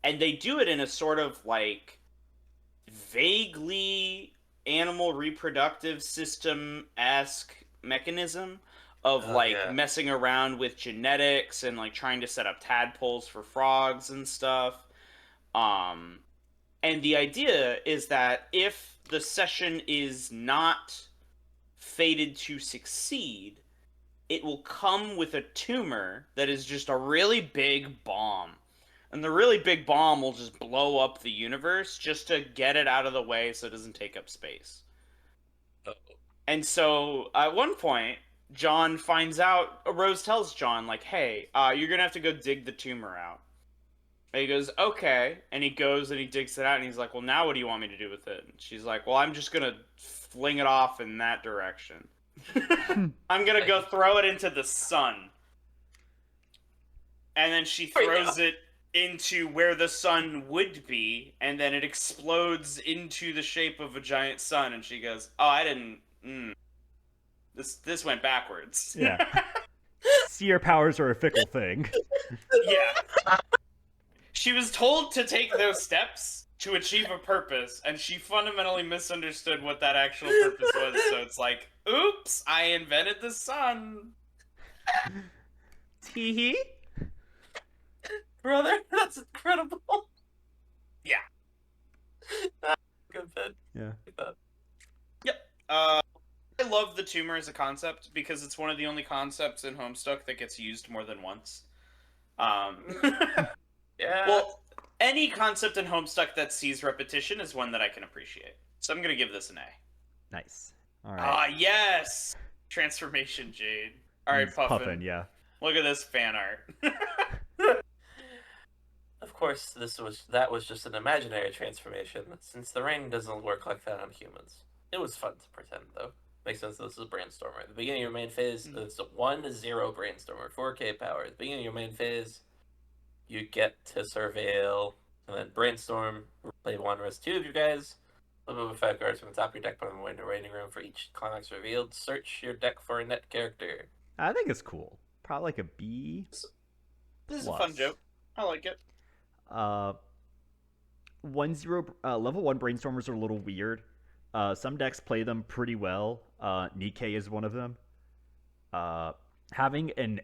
And they do it in a sort of like vaguely animal reproductive system-esque mechanism of messing around with genetics and like trying to set up tadpoles for frogs and stuff. And the idea is that if the session is not fated to succeed, it will come with a tumor that is just a really big bomb. And the really big bomb will just blow up the universe just to get it out of the way so it doesn't take up space. Uh-oh. And so at one point, John finds out, Rose tells John, like, hey, you're going to have to go dig the tumor out. And he goes, okay. And he goes and he digs it out and he's like, well, now what do you want me to do with it? And she's like, well, I'm just going to fling it off in that direction. I'm going to go throw it into the sun. And then she throws it into where the sun would be, and then it explodes into the shape of a giant sun, and she goes, oh, I didn't... This went backwards. Yeah. Seer powers are a fickle thing. Yeah. She was told to take those steps to achieve a purpose, and she fundamentally misunderstood what that actual purpose was, so it's like, oops, I invented the sun. Tee-hee? Brother, that's incredible. Yeah. Good bit. Yeah. Like that. Yep. I love the tumor as a concept because it's one of the only concepts in Homestuck that gets used more than once. Yeah. Well, any concept in Homestuck that sees repetition is one that I can appreciate. So I'm going to give this an A. Nice. All right. Ah, yes! Transformation Jade. All right, He's Puffin. yeah. Look at this fan art. Of course, that was just an imaginary transformation, since the rain doesn't work like that on humans. It was fun to pretend, though. Makes sense this is a Brainstormer. At the beginning of your main phase, it's a 1-0 Brainstormer, 4K power. At the beginning of your main phase, you get to Surveil, and then Brainstorm, play 1 rest 2 of you guys. Move 5 cards from the top of your deck, put them away in the waiting room for each climax revealed. Search your deck for a net character. I think it's cool. Probably like a B. This is a fun joke. I like it. 1-0 level 1 Brainstormers are a little weird. Some decks play them pretty well. Nikkei is one of them. Having an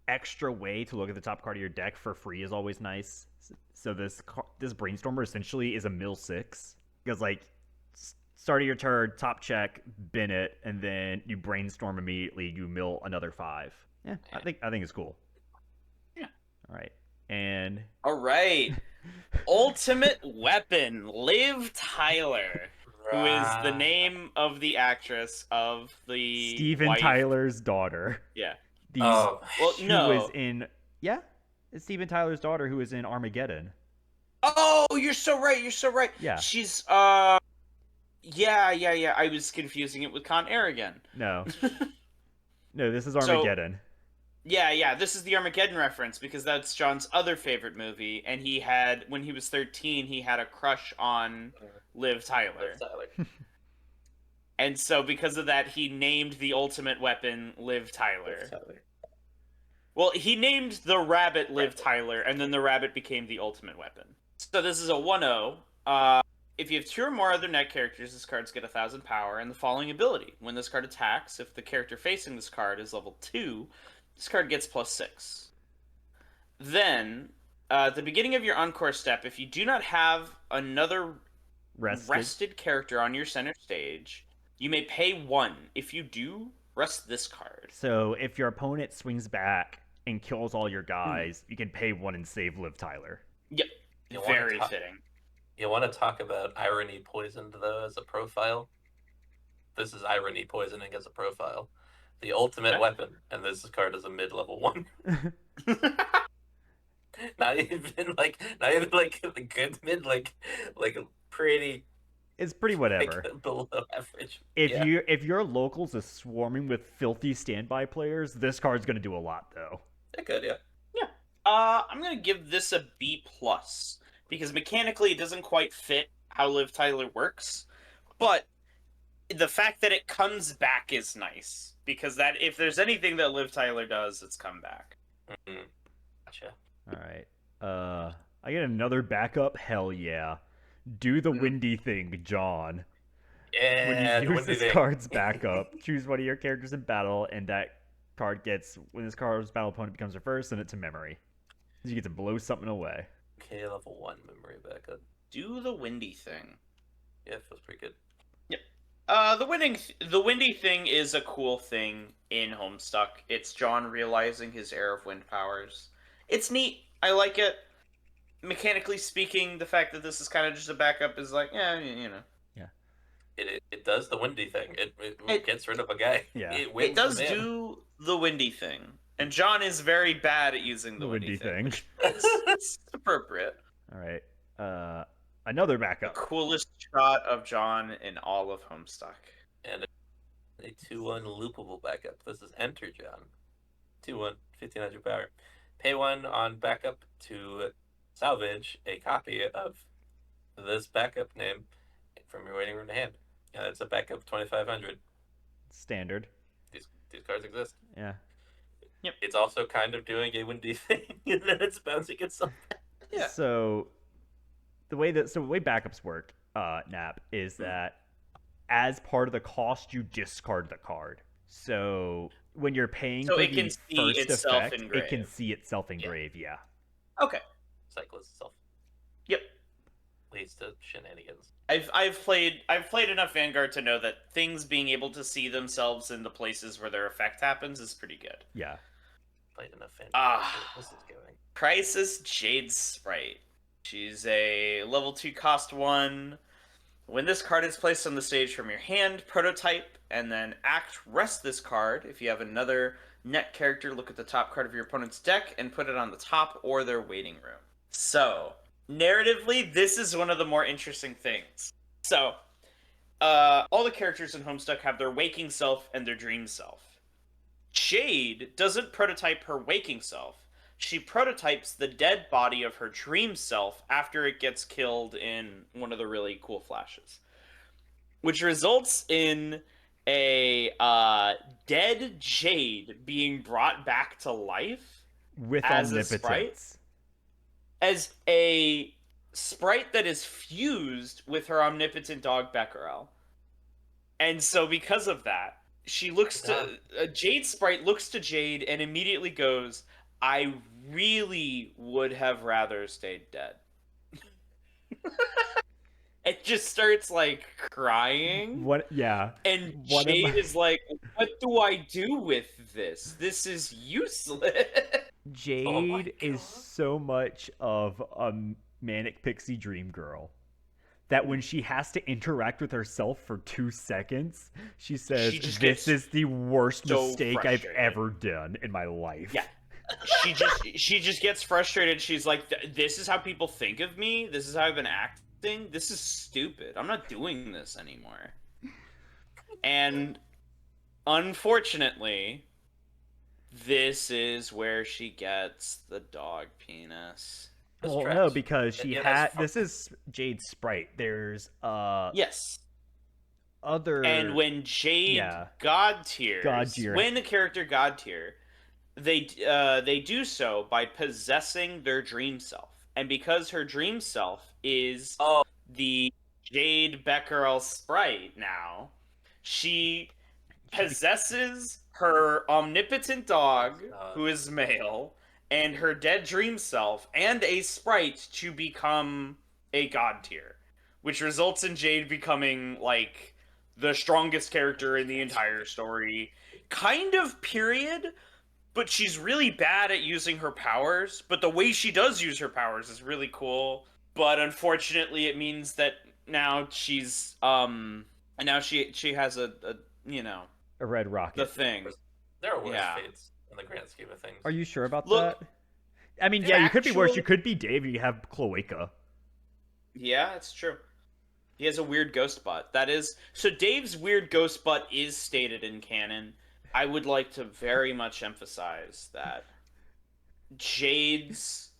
extra way to look at the top card of your deck for free is always nice. So this Brainstormer essentially is a mill 6. Because, like, start of your turn, top check, bin it, and then you Brainstorm immediately, you mill another 5. Yeah, I think it's cool. Yeah. All right. And all right. Ultimate Weapon, Liv Tyler, who is the name of the actress of the Steven wife. Tyler's daughter. Yeah. Oh, well, who no. is in it's Steven Tyler's daughter who is in Armageddon. Oh, you're so right. You're so right. Yeah. She's yeah. I was confusing it with Con Air again. No. No, this is Armageddon. Yeah. This is the Armageddon reference because that's John's other favorite movie, and he had when he was 13, he had a crush on Liv Tyler. Liv Tyler. And so because of that, he named the ultimate weapon Liv Tyler. Liv Tyler. Well, he named the rabbit Liv Tyler, and then the rabbit became the ultimate weapon. So this is a 1-0. If you have 2 or more other net characters, this card's get 1,000 power, and the following ability. When this card attacks, if the character facing this card is level 2, this card gets +6. Then, at the beginning of your encore step, if you do not have another rested character on your center stage, you may pay 1. If you do, rest this card. So if your opponent swings back and kills all your guys, you can pay 1 and save Liv Tyler. Yep. Very fitting. You want to talk about irony poisoned, though, as a profile? This is irony poisoning as a profile. The ultimate weapon, and this card is a mid-level 1. not even like the good mid, like pretty. It's pretty whatever. Like below average. If your locals is swarming with filthy standby players, this card's gonna do a lot, though. It could, yeah. Yeah. I'm gonna give this a B+, because mechanically it doesn't quite fit how Liv Tyler works, but the fact that it comes back is nice, because that if there's anything that Liv Tyler does, it's come back. Mm-hmm. Gotcha. All right. I get another backup. Hell yeah. Do the windy thing, John. Yeah. When you use this card's backup, choose one of your characters in battle, and that card gets when this card's battle opponent becomes reversed, and it's a memory. So you get to blow something away. Okay, level 1 memory backup. Do the windy thing. Yeah, feels pretty good. Yep. The windy thing is a cool thing in Homestuck. It's John realizing his Air of Wind powers. It's neat. I like it. Mechanically speaking, the fact that this is kind of just a backup is like, yeah, you know. Yeah. It does the windy thing. It gets rid of a guy. Yeah. It does do the windy thing. And John is very bad at using the windy thing. It's appropriate. All right. Another backup. The coolest shot of John in all of Homestuck. And a 2-1 loopable backup. This is Enter John. 2-1, 1,500 power. Pay 1 on backup to salvage a copy of this backup name from your waiting room to hand. It's a backup of 2,500. Standard. These cards exist. Yeah. Yep. It's also kind of doing a windy thing, and then it's bouncing itself. Yeah. So the way backups work, Nap, is that as part of the cost, you discard the card. So when you're paying for the first effect, it can see itself engrave. Yeah. Okay. Cycles itself. Yep. Leads to shenanigans. I've played enough Vanguard to know that things being able to see themselves in the places where their effect happens is pretty good. Yeah. Played enough Vanguard. This is going. Crisis Jade Sprite. She's a level 2 cost 1. When this card is placed on the stage from your hand, prototype, and then rest this card. If you have another net character, look at the top card of your opponent's deck and put it on the top or their waiting room. So, narratively, this is one of the more interesting things. So, all the characters in Homestuck have their waking self and their dream self. Jade doesn't prototype her waking self. She prototypes the dead body of her dream self after it gets killed in one of the really cool flashes. Which results in a dead Jade being brought back to life with as omnipotence. As a sprite that is fused with her omnipotent dog Becquerel. And so because of that, she looks to Jade sprite looks to Jade and immediately goes, I really would have rather stayed dead. It just starts like crying. What? Yeah. And Jade is like, what do I do with this? This is useless. Jade is so much of a manic pixie dream girl that when she has to interact with herself for 2 seconds, she says, this is the worst mistake I've ever done in my life. Yeah. She just gets frustrated. She's like, this is how people think of me? This is how I've been acting? This is stupid. I'm not doing this anymore. And unfortunately, This is where she gets the dog penis. This Well, no, tracks. because she Yeah, had. that's This is Jade's sprite. There's Yes. And other. when Jade Yeah. God God tiers, tier. when the character God tier, they do so by possessing their dream self, and because her dream self is Oh, the Jade Becquerel sprite now, she possesses her omnipotent dog, who is male, and her dead dream self, and a sprite to become a god tier, which results in Jade becoming like the strongest character in the entire story. Kind of, period. But she's really bad at using her powers. But the way she does use her powers is really cool. But unfortunately, it means that now she's and now she has a A red the rocket. thing. there are worse Yeah. fates in the grand scheme of things. Are you sure about Look, that? I mean, yeah, you could be worse. actually- You could be Dave. You have Cloaca. Yeah, it's true. He has a weird ghost butt. That is so. Dave's weird ghost butt is stated in canon. I would like to very much emphasize that Jade's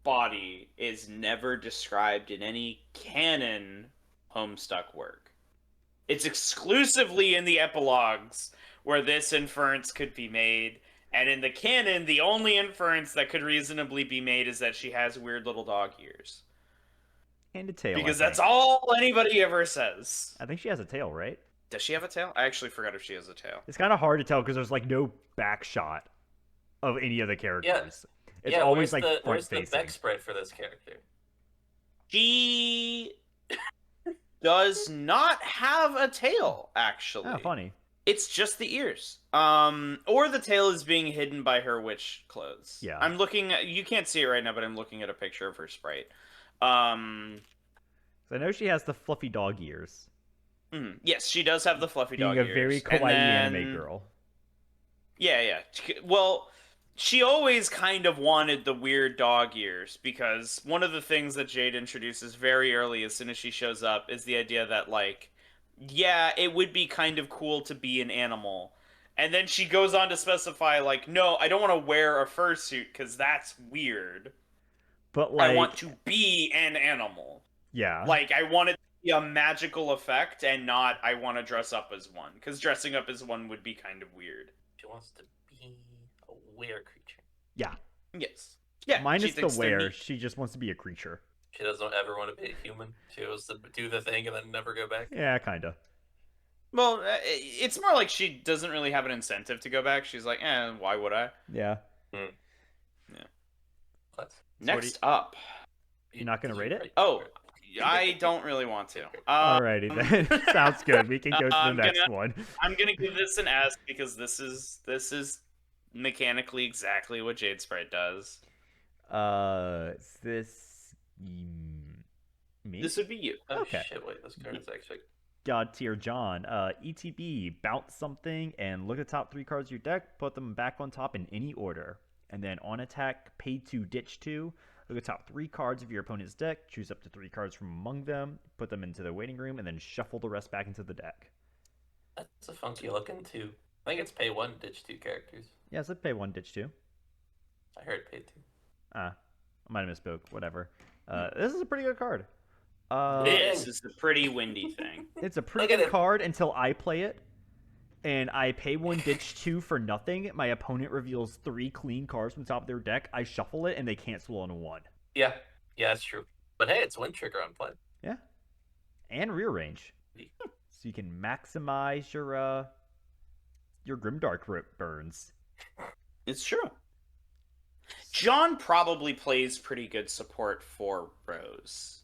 body is never described in any canon Homestuck work. It's exclusively in the epilogues where this inference could be made, and in the canon, the only inference that could reasonably be made is that she has weird little dog ears. And a tail. Because I that's think. all anybody ever says. I think she has a tail, right? Does she have a tail? I actually forgot if she has a tail. It's kind of hard to tell because there's like no back shot of any of the characters. It's yeah, always where's like the, front where's the facing. Beck spread for this character? She does not have a tail, actually. Oh, funny. It's just the ears. Or the tail is being hidden by her witch clothes. Yeah. I'm looking at, you can't see it right now, but I'm looking at a picture of her sprite. So I know she has the fluffy dog ears. Yes, she does have the fluffy Being dog a ears. very And kawaii then- anime girl. Yeah. Well, she always kind of wanted the weird dog ears because one of the things that Jade introduces very early as soon as she shows up is the idea that, like, yeah, it would be kind of cool to be an animal. And then she goes on to specify, like, no, I don't want to wear a fursuit because that's weird. But like, I want to be an animal. yeah, Like, I want it to be a magical effect and not I want to dress up as one. Because dressing up as one would be kind of weird. She wants to be a weird creature. yeah. Yes. Yeah. Minus she the thinks they're wear, neat. she just wants to be a creature. She doesn't ever want to be a human. She wants to do the thing and then never go back. Yeah, kinda. Well, it's more like she doesn't really have an incentive to go back. She's like, why would I? Yeah. Let's. Next up. You're not gonna rate it? Oh, I don't really want to. Alrighty then. Sounds good. We can go to the I'm next gonna- one. I'm gonna give this an S because this is mechanically exactly what Jade Sprite does. Is this me? This would be you. Oh Okay. shit! Wait, this card is actually. God tier John. ETB, bounce something and look at the top 3 cards of your deck, put them back on top in any order. And then on attack, pay 2, ditch 2. Look at the top 3 cards of your opponent's deck, choose up to 3 cards from among them, put them into the waiting room, and then shuffle the rest back into the deck. That's a funky looking too. I think it's pay 1, ditch 2 characters. Yeah, so pay 1, ditch 2. I heard pay 2. I might have misspoke. Whatever. This is a pretty good card. This is a pretty windy thing. It's a pretty Look at good it. card until I play it, and I pay 1, ditch 2 for nothing. My opponent reveals 3 clean cards from the top of their deck. I shuffle it, and they cancel on 1. Yeah, that's true. But hey, it's Wind Trigger on play. Yeah, and rear range, so you can maximize your Grimdark burns. It's true. John probably plays pretty good support for Rose.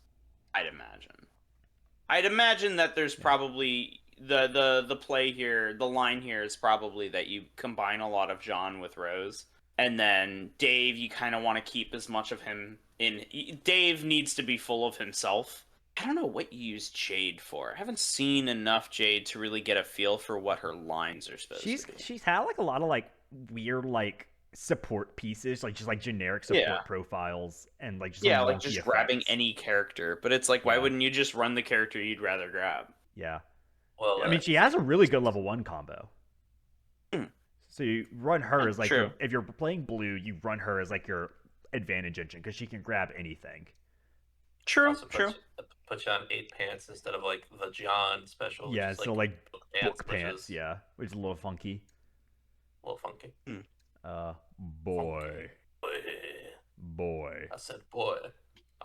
I'd imagine that there's probably the play here, the line here is probably that you combine a lot of John with Rose, and then Dave, you kind of want to keep as much of him in. Dave needs to be full of himself. I don't know what you use Jade for. I haven't seen enough Jade to really get a feel for what her lines are supposed to be. She's had like a lot of like weird like support pieces, like just like generic support profiles, and like just Yeah, like like just grabbing any character. But it's like, why Yeah. wouldn't you just run the character you'd rather grab? Yeah, Well, I mean she has a really good level 1 combo. So you run her as like True. if you're playing blue, you run her as like your advantage engine because she can grab anything. True. Also True. put you on 8 pants instead of like the John special, which Yeah, is so like like pants, book which pants, is yeah, which is a little funky. a little funky. Boy, Boy. boy. I said boy.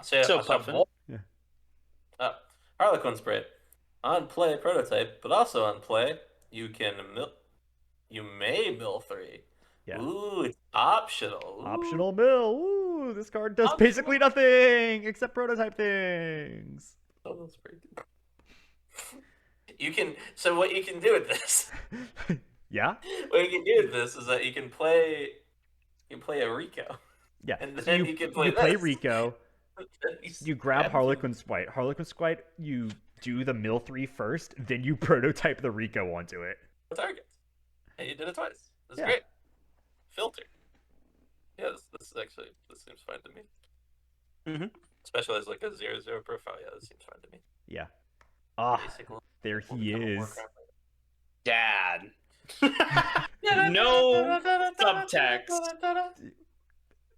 So I said Puffin. boy. Yeah. Harlequin's great. On play prototype, but also on play, you can you may mill 3. Yeah. Ooh, it's optional. Ooh, Optional mill. Ooh, this card does Optional. basically nothing except prototype things. Oh, that's pretty good. You can. So what you can do with this? Yeah. What you can do with this is that you can play. You can play a Rico. Yeah. And So then you can play this. Rico. You grab Harlequin Squite. Harlequin Squite, you do the mill 3 first, then you prototype the Rico onto it. Targets. And you did it twice. That's Yeah. great. Filter. Yeah, this seems fine to me. Mm-hmm. Especially as like a 0/0 profile. Yeah, this seems fine to me. Yeah. Ah, Basic little- there he is. Dad. No subtext.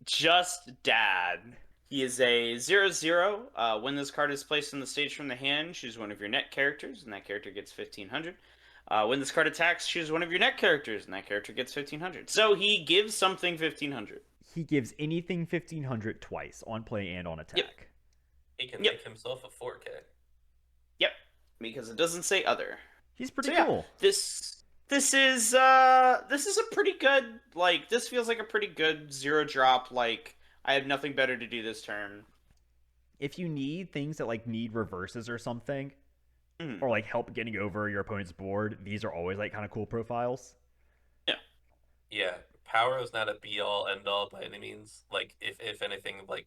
Just Dad. He is a 0/0. When this card is placed on the stage from the hand, choose one of your net characters, and that character gets 1,500. When this card attacks, choose one of your net characters, and that character gets 1,500. So he gives something 1,500. He gives anything 1,500 twice on play and on attack. Yep. He can make himself a 4K. Yep, because it doesn't say other. He's pretty So, yeah, cool. This is a pretty good, like, this feels like a pretty good 0-drop, like, I have nothing better to do this turn. If you need things that like need reverses or something, or like help getting over your opponent's board, these are always like kind of cool profiles. Yeah, power is not a be all end all by any means. Like if anything, like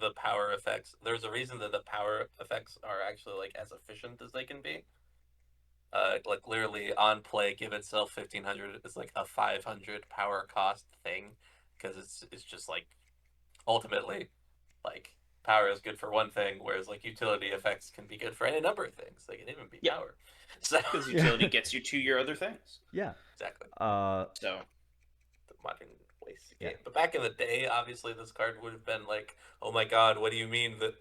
the power effects, there's a reason that the power effects are actually like as efficient as they can be. Like literally on play, give itself 1,500 is like a 500 power cost thing because it's just like ultimately like power is good for one thing, whereas like utility effects can be good for any number of things. They can even be power. So Because utility gets you to your other things. Yeah. exactly. So The modern Weiss game. But back in the day, obviously this card would have been like, oh my god, what do you mean that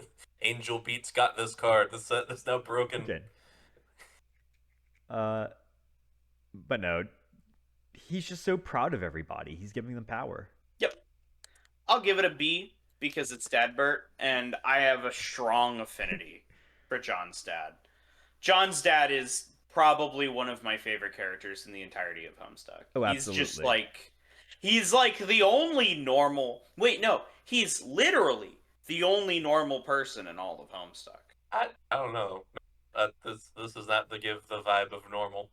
Angel Beats got this card? This set is now broken. Okay. But no, he's just so proud of everybody. He's giving them power. Yep. I'll give it a B because it's Dadbert, and I have a strong affinity for John's dad. John's dad is probably one of my favorite characters in the entirety of Homestuck. Oh, absolutely. He's like the only normal. Wait, no, he's literally the only normal person in all of Homestuck. I don't know. This is not to give the vibe of normal.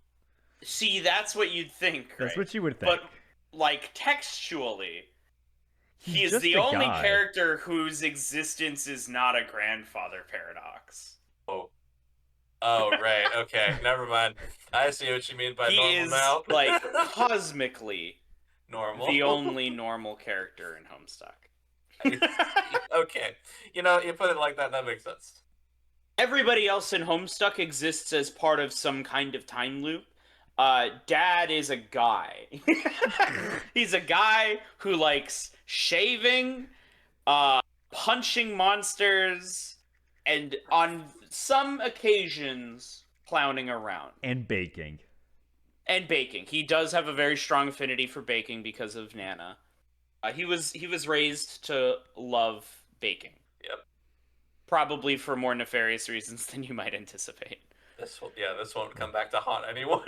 See, that's what you'd think. Right? That's what you would think. But like textually, he's just the a only guy. character whose existence is not a grandfather paradox. Oh, right. Okay, never mind. I see what you mean by He normal is now. like cosmically normal. the only normal character in Homestuck. Okay, you put it like that. That makes sense. Everybody else in Homestuck exists as part of some kind of time loop. Dad is a guy. He's a guy who likes shaving, punching monsters, and on some occasions clowning around. And baking. And baking. He does have a very strong affinity for baking because of Nana. He was raised to love baking. Yep. Probably for more nefarious reasons than you might anticipate. This won't come back to haunt anyone.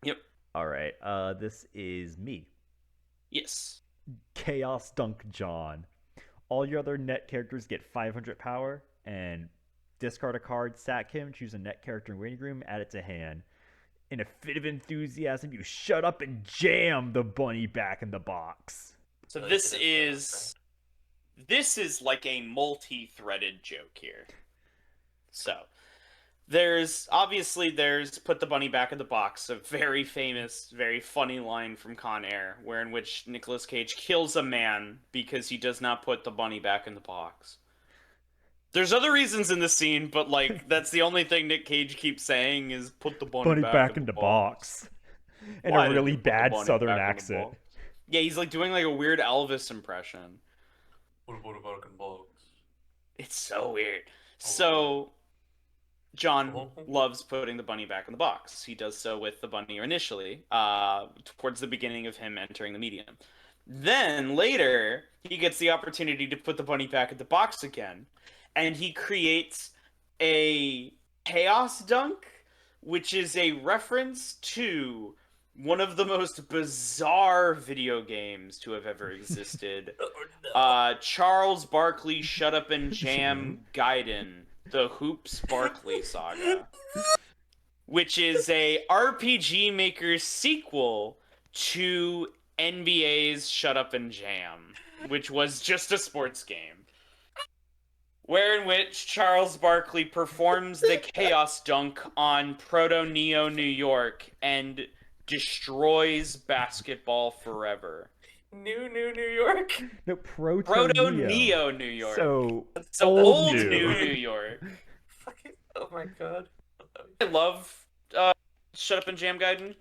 Yep. All right. This is me. Yes. Chaos Dunk John. All your other net characters get 500 power, and discard a card, sack him, choose a net character in waiting room, add it to hand. In a fit of enthusiasm, you shut up and jam the bunny back in the box. So this is like a multi-threaded joke here. So there's put the bunny back in the box, a very famous, very funny line from Con Air, in which Nicolas Cage kills a man because he does not put the bunny back in the box. There's other reasons in the scene, but like that's the only thing Nick Cage keeps saying is put the bunny back in the box. And a Why did really you put the bad bunny southern back in the accent. box? Yeah, he's like doing like a weird Elvis impression. What about a fucking box? It's so weird. Oh. So John Oh. loves putting the bunny back in the box. He does so with the bunny initially, towards the beginning of him entering the medium. Then later, he gets the opportunity to put the bunny back in the box again, and he creates a chaos dunk, which is a reference to one of the most bizarre video games to have ever existed. Oh, no. Charles Barkley Shut Up and Jam Gaiden, the Hoops Barkley saga, which is a RPG Maker sequel to NBA's Shut Up and Jam, which was just a sports game. Where in which Charles Barkley performs the Chaos Dunk on Proto Neo New York and destroys basketball forever. New York. No, Proto Neo New York. So Old new. New York. Fucking, oh my god. I love Shut Up and Jam Gaiden.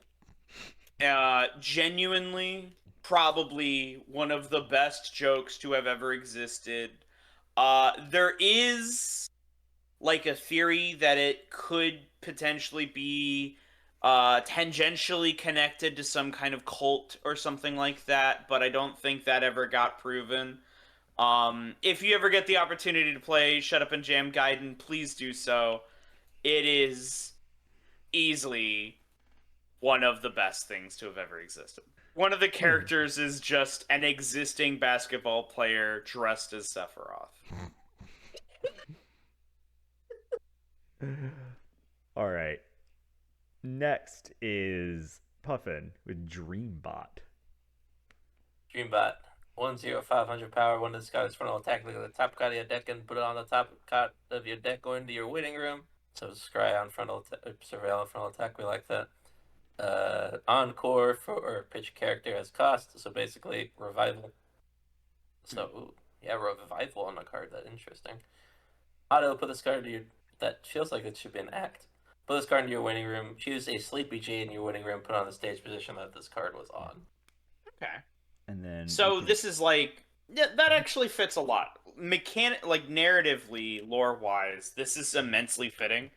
Genuinely, probably one of the best jokes to have ever existed. There is like a theory that it could potentially be tangentially connected to some kind of cult or something like that, but I don't think that ever got proven. If you ever get the opportunity to play Shut Up and Jam Gaiden, please do so. It is easily one of the best things to have ever existed. One of the characters is just an existing basketball player dressed as Sephiroth. All right. Next is Puffin with Dreambot. Dreambot. 1/0 power. When this guy's frontal attack, look at the top card of your deck and put it on the top card of your deck. Go into your waiting room. So scry on surveil on frontal attack. We like that. Encore for pitch character as cost. So basically revival. So ooh, yeah, revival on the card. That interesting. Auto put this card to your. That feels like it should be an act. Put this card into your waiting room. Choose a Sleepy Jade in your waiting room. Put on the stage position that this card was on. Okay. And then So this is like, yeah, that actually fits a lot. Like narratively, lore-wise, this is immensely fitting.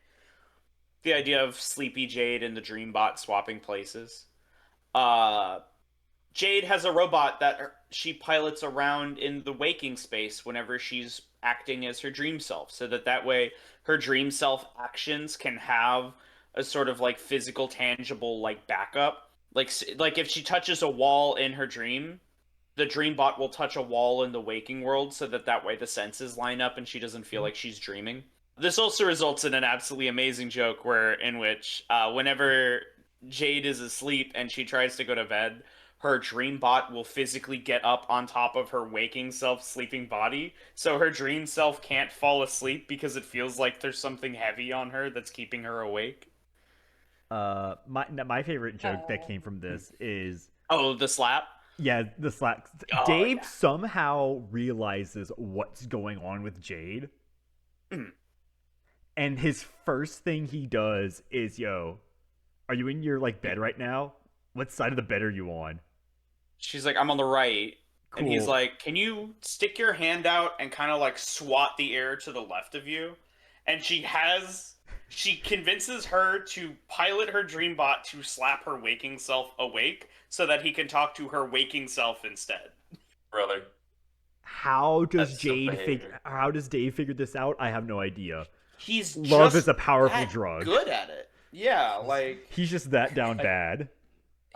The idea of Sleepy Jade and the Dreambot swapping places. Jade has a robot that she pilots around in the waking space whenever she's acting as her dream self, so that way her dream self actions can have a sort of like physical, tangible like backup. Like if she touches a wall in her dream, the dream bot will touch a wall in the waking world, so that way the senses line up and she doesn't feel like she's dreaming. This also results in an absolutely amazing joke in which whenever Jade is asleep and she tries to go to bed, her dream bot will physically get up on top of her waking self sleeping body, so her dream self can't fall asleep because it feels like there's something heavy on her that's keeping her awake. My favorite joke that came from this is the slap. Yeah, the slap. Oh, Dave yeah. somehow realizes what's going on with Jade. And his first thing he does is, "Yo, are you in your like bed right now? What side of the bed are you on?" She's like, "I'm on the right." Cool. And he's like, "Can you stick your hand out and kind of like swat the air to the left of you?" And she convinces her to pilot her dream bot to slap her waking self awake so that he can talk to her waking self instead. Brother. How does That's how does Dave figure this out? I have no idea. He's Love just is a powerful that drug. good at it. Yeah, like He's just that down bad.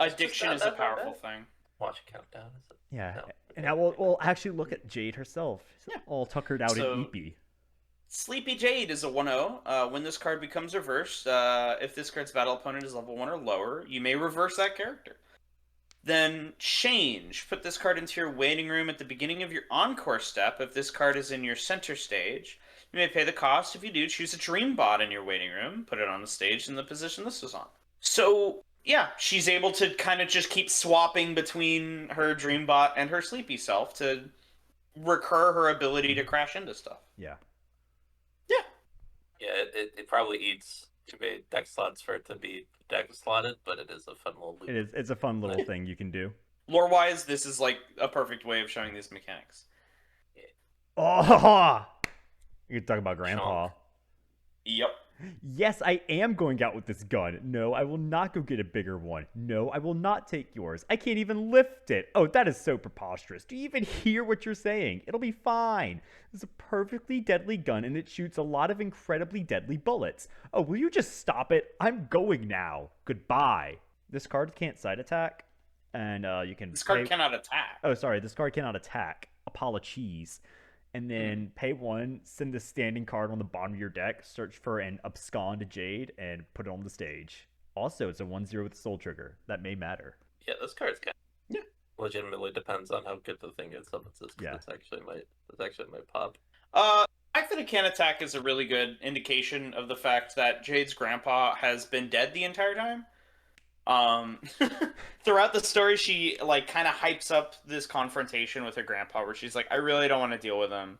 addiction is a powerful thing. Watch a countdown. Is it? Yeah. No. And now we'll actually look at Jade herself. Yeah. All tuckered out So- in Eepy. Sleepy Jade is a 1/0. When this card becomes reversed, if this card's battle opponent is level 1 or lower, you may reverse that character. Then change. Put this card into your waiting room at the beginning of your encore step. If this card is in your center stage, you may pay the cost. If you do, choose a dream bot in your waiting room. Put it on the stage in the position this was on. So, yeah, she's able to kind of just keep swapping between her dream bot and her sleepy self to recur her ability to crash into stuff. Yeah. Yeah, it probably eats She made deck slots for it to be deck slotted, but it is a fun little loop. It is. It's a fun little thing you can do. Lore-wise, this is like a perfect way of showing these mechanics. Oh, you can talk about Grandpa. Yep. Yes, I am going out with this gun. No, I will not go get a bigger one. No, I will not take yours. I can't even lift it. Oh, that is so preposterous. Do you even hear what you're saying? It'll be fine. It's a perfectly deadly gun, and it shoots a lot of incredibly deadly bullets. Oh, will you just stop it? I'm going now. Goodbye. This card can't side attack, and you can. This card cannot attack. Oh, sorry. This card cannot attack. Apologies. And then pay 1, send the standing card on the bottom of your deck, search for an abscond Jade, and put it on the stage. Also, it's a 1/0 with Soul Trigger. That may matter. Yeah, this card's kind of, legitimately depends on how good the thing is. Yeah. It's actually my pop. The fact that it can attack is a really good indication of the fact that Jade's grandpa has been dead the entire time. Throughout the story, she like kind of hypes up this confrontation with her grandpa, where she's like, "I really don't want to deal with him.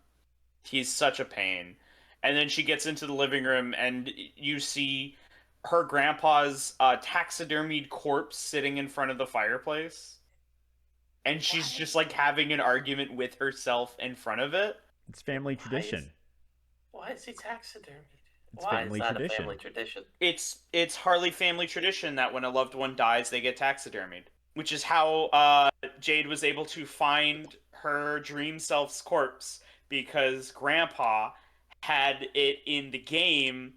He's such a pain." And then she gets into the living room, and you see her grandpa's taxidermied corpse sitting in front of the fireplace, and she's just like having an argument with herself in front of it. It's family tradition. Why is he taxidermied? It's Why family is that tradition. a family tradition? It's Harley family tradition that when a loved one dies, they get taxidermied, which is how Jade was able to find her dream self's corpse, because Grandpa had it in the game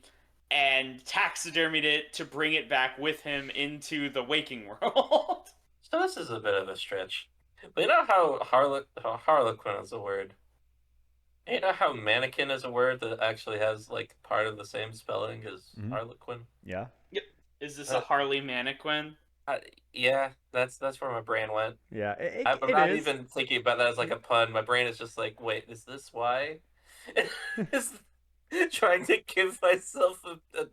and taxidermied it to bring it back with him into the waking world. So this is a bit of a stretch. But you know how Harlequin is a word? You know how mannequin is a word that actually has like part of the same spelling as Harlequin? Yeah. Yep. Is this a Harley mannequin? Yeah, that's where my brain went. Yeah, I'm not even thinking about that as like a pun. My brain is just like, wait, is this why? Is trying to give myself a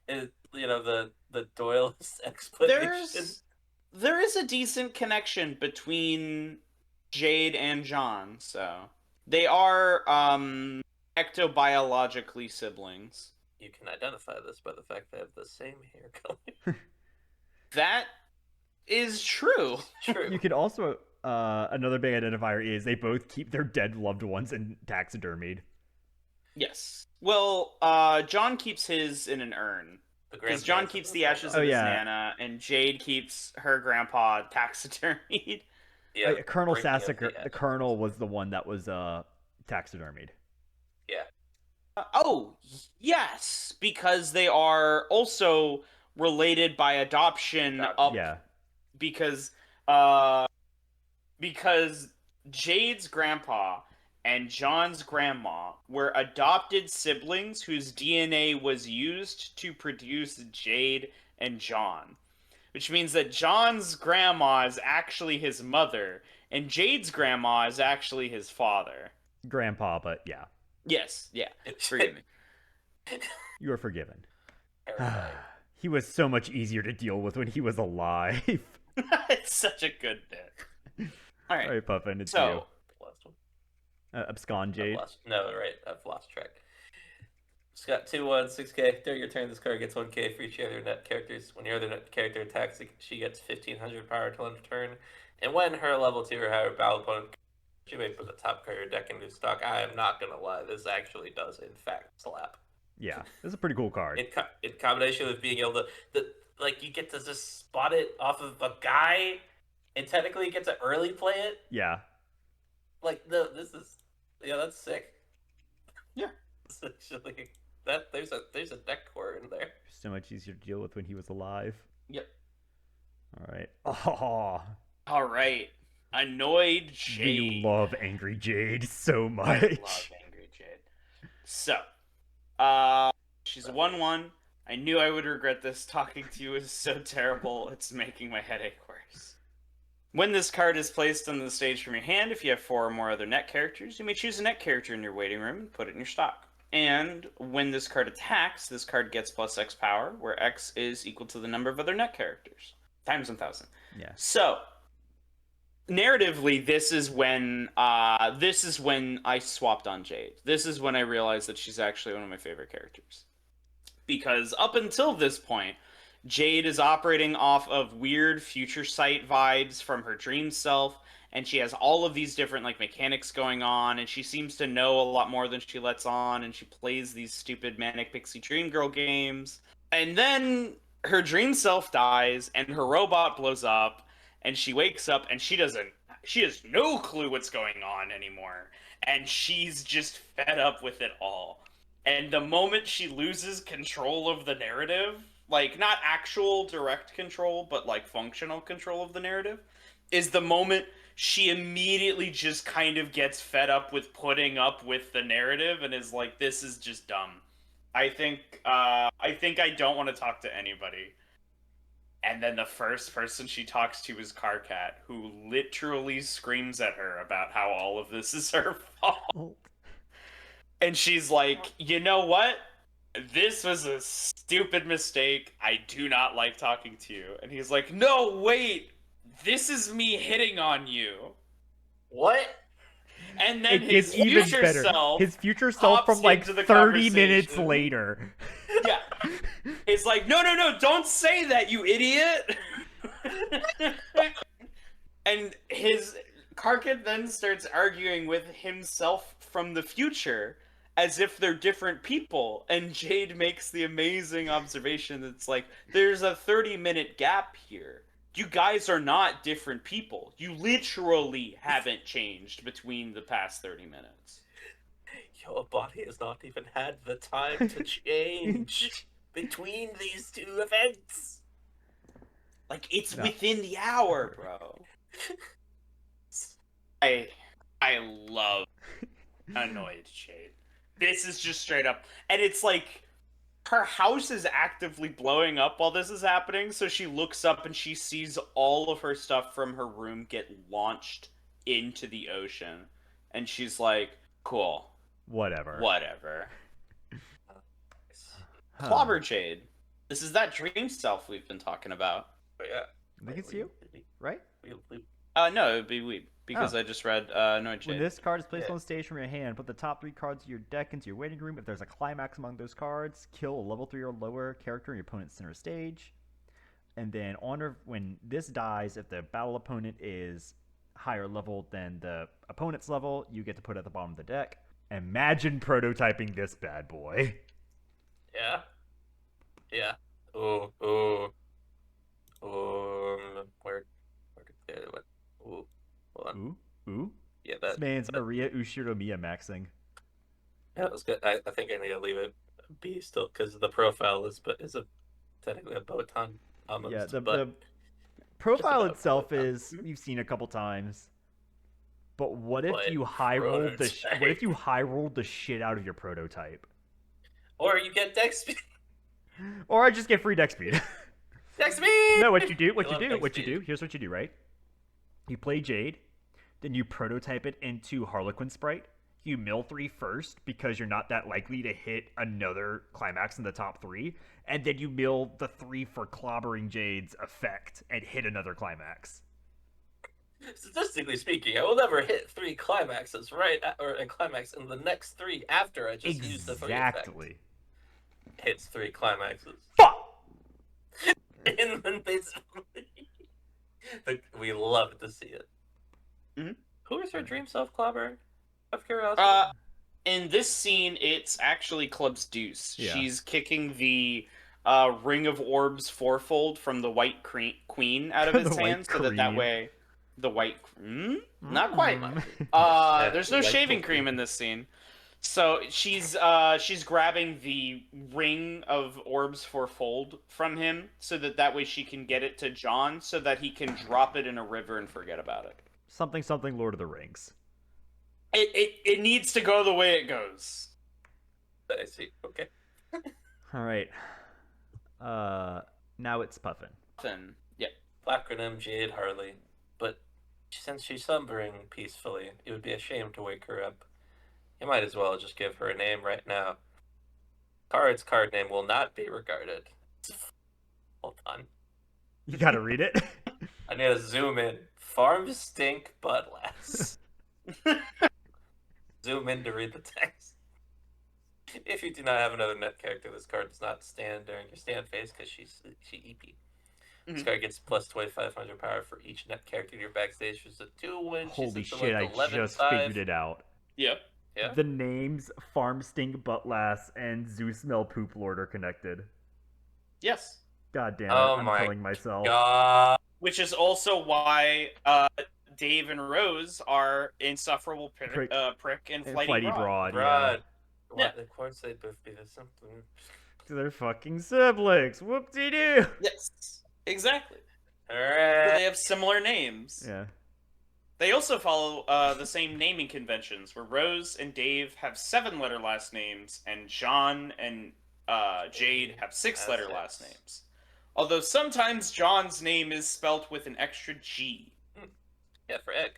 the Doyle's explanation. There is a decent connection between Jade and John, so they are ectobiologically siblings. You can identify this by the fact they have the same hair color. That is true. True. You could also another big identifier is they both keep their dead loved ones in taxidermied. Yes. Well, John keeps his in an urn. Because John keeps the ashes of his Nana, and Jade keeps her grandpa taxidermied. Yeah, Colonel Sassacre, the Colonel was the one that was taxidermied. Yeah. Oh, yes, because they are also related by adoption. Yeah. Because Jade's grandpa and John's grandma were adopted siblings whose DNA was used to produce Jade and John. Which means that John's grandma is actually his mother, and Jade's grandma is actually his father. Grandpa, but yeah. Yes, yeah. Forgive me. You are forgiven. He was so much easier to deal with when he was alive. It's such a good bit. All right, Puffin, it's you. Last one. Abscond Jade. I've lost track. Scott 2/1 6K. During your turn, this card gets 1K for each of your net characters. When your other net character attacks, she gets 1500 power till end of turn. And when her level 2 or higher battle opponent, she may put the top card of your deck into stock. I am not gonna lie, this actually does in fact slap. Yeah, this is a pretty cool card. In combination with being able to, you get to just spot it off of a guy, and technically you get to early play it. Yeah. That's sick. Yeah. It's actually there's a deck core in there. So much easier to deal with when he was alive. Yep. All right. Oh. All right. Annoyed Jade. You love Angry Jade so much. I love Angry Jade. So, she's a 1/1. I knew I would regret this. Talking to you is so terrible. It's making my headache worse. When this card is placed on the stage from your hand, if you have 4 or more other net characters, you may choose a net character in your waiting room and put it in your stock. And when this card attacks, this card gets +X power, where X is equal to the number of other net characters. Times 1,000. Yeah. So, narratively, this is when I swapped on Jade. This is when I realized that she's actually one of my favorite characters. because up until this point, Jade is operating off of weird future sight vibes from her dream self, and she has all of these different like mechanics going on, and she seems to know a lot more than she lets on, and she plays these stupid Manic Pixie Dream Girl games. And then her dream self dies, and her robot blows up, and she wakes up, and she has no clue what's going on anymore, and she's just fed up with it all. And the moment she loses control of the narrative, like not actual direct control, but like functional control of the narrative, is the moment she immediately just kind of gets fed up with putting up with the narrative and is like, this is just dumb. I think I don't want to talk to anybody. And then the first person she talks to is Carcat, who literally screams at her about how all of this is her fault. And she's like, you know what? This was a stupid mistake. I do not like talking to you. And he's like, no, wait. This is me hitting on you. What? And then It gets even better. His future self from like 30 minutes later. Yeah. It's like, no, don't say that, you idiot. And his Karkat then starts arguing with himself from the future as if they're different people. And Jade makes the amazing observation that's like, there's a 30-minute gap here. You guys are not different people. You literally haven't changed between the past 30 minutes. Your body has not even had the time to change between these two events. Like, it's within the hour, bro. I love annoyed Jade. This is just straight up. And it's like, her house is actively blowing up while this is happening, so she looks up and she sees all of her stuff from her room get launched into the ocean. And she's like, cool. Whatever. Clobber Jade. This is that dream self we've been talking about. But yeah. I think it's you, right? No, it would be Weeb, because I just read Annoyed Jade. When this card is placed on stage from your hand, put the top 3 cards of your deck into your waiting room. If there's a climax among those cards, kill a level 3 or lower character in your opponent's center stage. And then when this dies, if the battle opponent is higher level than the opponent's level, you get to put it at the bottom of the deck. Imagine prototyping this bad boy. Yeah. Where what? Ooh. Hold on. Ooh. Yeah, this man's Maria Ushiromiya maxing. Yeah, that was good. I think I need to leave it be still because the profile is technically a Botan. Almost, yeah, the profile itself is you've seen a couple times. But what if you high rolled the shit out of your prototype? Or you get deck speed. Or I just get free deck speed. Deck speed. No, what you do? Here's what you do, right? You play Jade, then you prototype it into Harlequin Sprite. You mill 3 first because you're not that likely to hit another climax in the top 3, and then you mill the 3 for clobbering Jade's effect and hit another climax. Statistically speaking, I will never hit 3 climaxes or a climax in the next 3 after I just used the 3 effect. Exactly. Hits 3 climaxes. Fuck! And then basically, we love to see it. Mm-hmm. Who is her dream self clobber? Of curiosity. In this scene, it's actually Club's Deuce. Yeah. She's kicking the Ring of Orbs fourfold from the White Queen out of his hand, so that way the white... Not quite. There's no shaving cream in this scene. So she's grabbing the Ring of Orbs fourfold from him, so that way she can get it to John, so that he can drop it in a river and forget about it. Something Lord of the Rings. It needs to go the way it goes. I see. Okay. All right. Now it's Puffin. Puffin. Yeah. Acronym Jade Harley, but since she's slumbering peacefully, it would be a shame to wake her up. You might as well just give her a name right now. Card's card name will not be regarded. Hold on. You gotta read it. I need to zoom in. Farm stink butt less. Zoom in to read the text. If you do not have another net character, this card does not stand during your stand phase because she EP. This card gets plus 2,500 power for each net character in your backstage. She's a 2-win. Holy She's shit, I like 11, just 5. figured it out. Yep. Yeah. The names Farm Stink Buttlass and Zeus Mel Poop Lord are connected. Yes. God damn it, Oh I'm my killing myself. God. Which is also why Dave and Rose are insufferable prick and Flighty Broad. Yeah. What? Of course they'd both be the something. They're fucking siblings. Whoop-de-doo. Yes, exactly. Alright. But they have similar names. Yeah. They also follow the same naming conventions, where Rose and Dave have 7-letter last names, and John and Jade have 6-letter last names. Although sometimes John's name is spelt with an extra G. Yeah, for egg.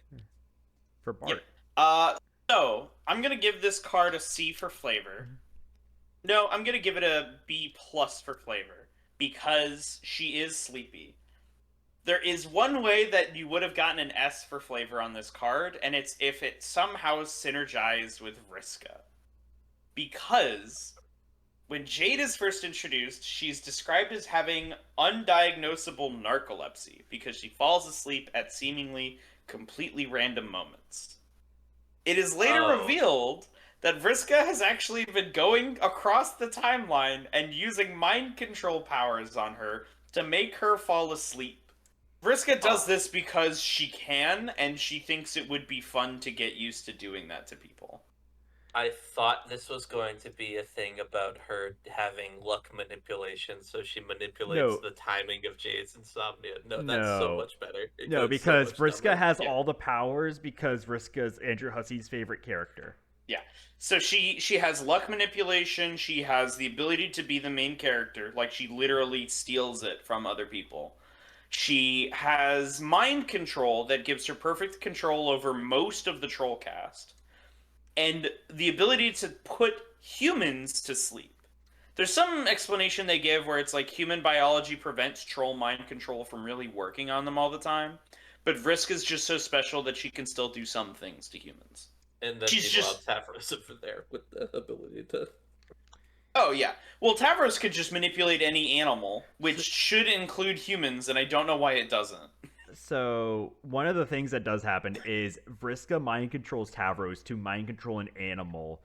For Bart. Yeah. So, I'm going to give this card a C for flavor. No, I'm going to give it a B+ for flavor, because she is sleepy. There is one way that you would have gotten an S for flavor on this card, and it's if it somehow synergized with Vriska. Because when Jade is first introduced, she's described as having undiagnosable narcolepsy because she falls asleep at seemingly completely random moments. It is later revealed that Vriska has actually been going across the timeline and using mind control powers on her to make her fall asleep. Vriska does this because she can, and she thinks it would be fun to get used to doing that to people. I thought this was going to be a thing about her having luck manipulation, so she manipulates the timing of Jade's insomnia. No, that's so much better. No, because Vriska has all the powers because Vriska's Andrew Hussey's favorite character. Yeah. So she has luck manipulation, she has the ability to be the main character, like she literally steals it from other people. She has mind control that gives her perfect control over most of the troll cast. And the ability to put humans to sleep. There's some explanation they give where it's like human biology prevents troll mind control from really working on them all the time. But Vriska's just so special that she can still do some things to humans. And then she's just Tavros over there with the ability to... Oh, yeah. Well, Tavros could just manipulate any animal, which should include humans, and I don't know why it doesn't. So, one of the things that does happen is Vriska mind controls Tavros to mind control an animal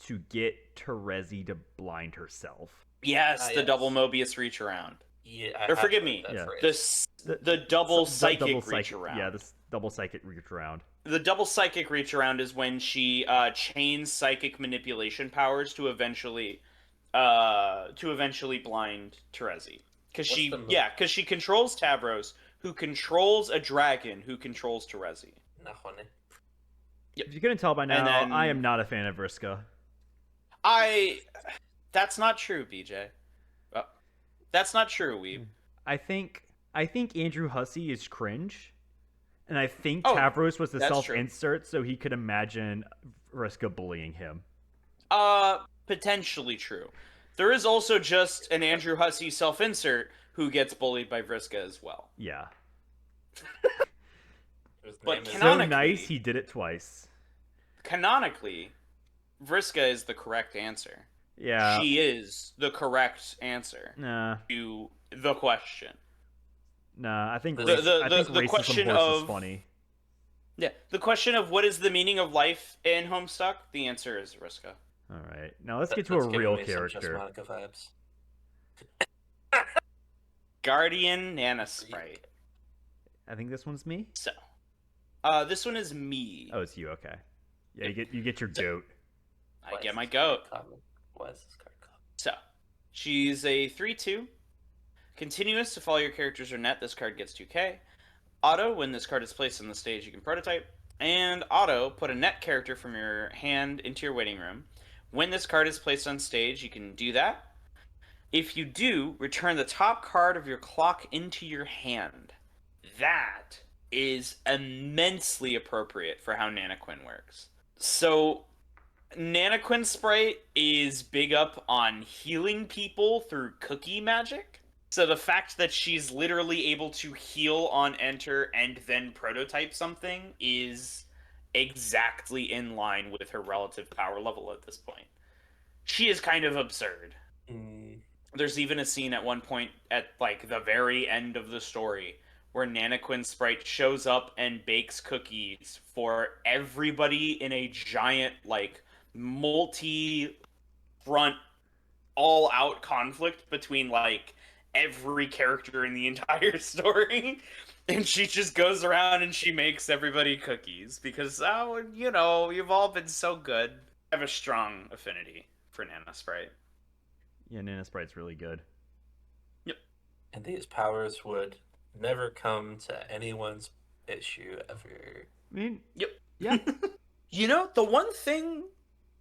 to get Terezi to blind herself. Yes, the double Mobius reach around. Yeah, or forgive me, the double psychic reach around. Yeah, the double psychic reach around. The double psychic reach around is when she chains psychic manipulation powers to eventually blind Terezi. Because she controls Tavros, who controls a dragon, who controls Terezi. Yep. If you couldn't tell by now, I am not a fan of Vriska. That's not true, BJ. That's not true, Weeb. I think Andrew Hussey is cringe, and I think Tavros was the self-insert so he could imagine Vriska bullying him. Potentially true. There is also just an Andrew Hussey self-insert who gets bullied by Vriska as well. Yeah. But canonically, so nice he did it twice. Canonically, Vriska is the correct answer. Yeah. She is the correct answer to the question. Nah, I think the question of is funny. Yeah, the question of what is the meaning of life in Homestuck? The answer is Vriska. All right, now let's get to a real character. Vibes. Guardian Nana Sprite. I think this one's me. So, this one is me. Oh, it's you. Okay. Yeah, you get your goat. I get my goat. Why is this card common? So, she's a 3/2. Continuous, if all your characters are net, this card gets 2k. Auto, when this card is placed on the stage, you can prototype. And auto, put a net character from your hand into your waiting room. When this card is placed on stage, you can do that. If you do, return the top card of your clock into your hand. That is immensely appropriate for how Nanaquin works. So, Nanaquin Sprite is big up on healing people through cookie magic. So the fact that she's literally able to heal on enter and then prototype something is exactly in line with her relative power level at this point. She is kind of absurd. There's even a scene at one point at like the very end of the story where Nanquin Sprite shows up and bakes cookies for everybody in a giant like multi-front all-out conflict between like every character in the entire story. And she just goes around and she makes everybody cookies because, oh, you know, you've all been so good. I have a strong affinity for Nana Sprite. Yeah, Nana Sprite's really good. Yep. And these powers would never come to anyone's issue ever. I mean, yep. Yeah. You know, the one thing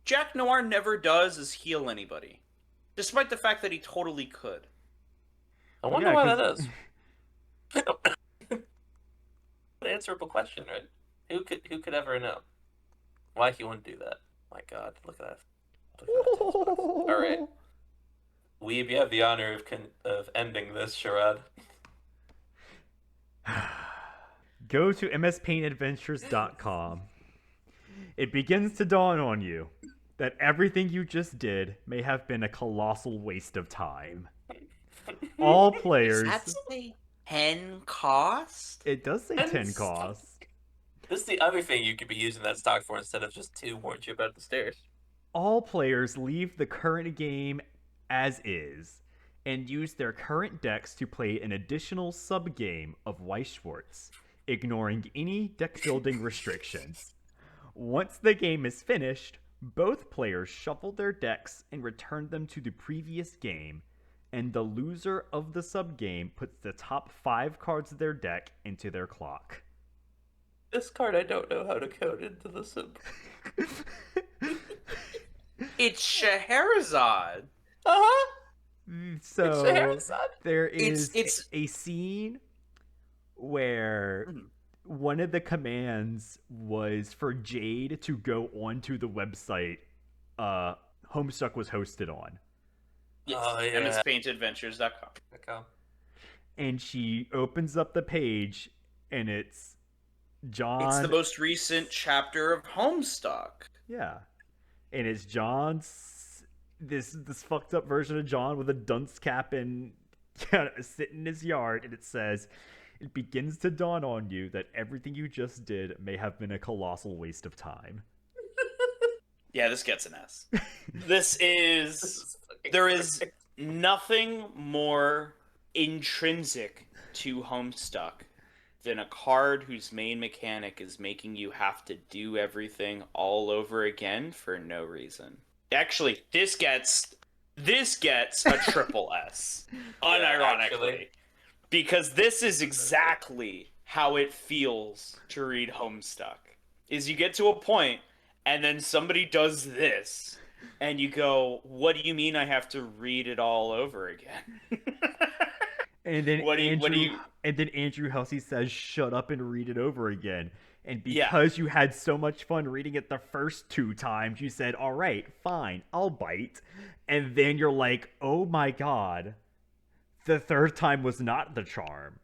Jack Noir never does is heal anybody. Despite the fact that he totally could. I wonder why that is. An answerable question, right? Who could ever know why he wouldn't do that? My God, look at that. All right, Weeb, you have the honor of ending this charade. Go to mspaintadventures.com. It begins to dawn on you that everything you just did may have been a colossal waste of time. All players. That's a 10 cost? It does say 10 cost. This is the other thing you could be using that stock for instead of just 2 warned you about the stairs. All players leave the current game as is and use their current decks to play an additional sub-game of Weiss Schwarz, ignoring any deck building restrictions. Once the game is finished, both players shuffle their decks and return them to the previous game, and the loser of the sub-game puts the top 5 cards of their deck into their clock. This card I don't know how to code into the sub. It's Scheherazade. Uh-huh. So there is a scene where one of the commands was for Jade to go onto the website Homestuck was hosted on. Yes, oh, yeah. mspaintadventures.com. And she opens up the page, and it's John. It's the most recent chapter of Homestuck. Yeah, and it's John's this fucked up version of John with a dunce cap and sitting in his yard, and it says, "It begins to dawn on you that everything you just did may have been a colossal waste of time." Yeah, this gets an S. There is nothing more intrinsic to Homestuck than a card whose main mechanic is making you have to do everything all over again for no reason. Actually, this gets a triple S, unironically, because this is exactly how it feels to read Homestuck. Is you get to a point, and then somebody does this, and you go, "What do you mean I have to read it all over again?" And then Andrew Helsey says, "Shut up and read it over again." And because you had so much fun reading it the first 2 times, you said, "All right, fine, I'll bite." And then you're like, "Oh my God, the 3rd time was not the charm.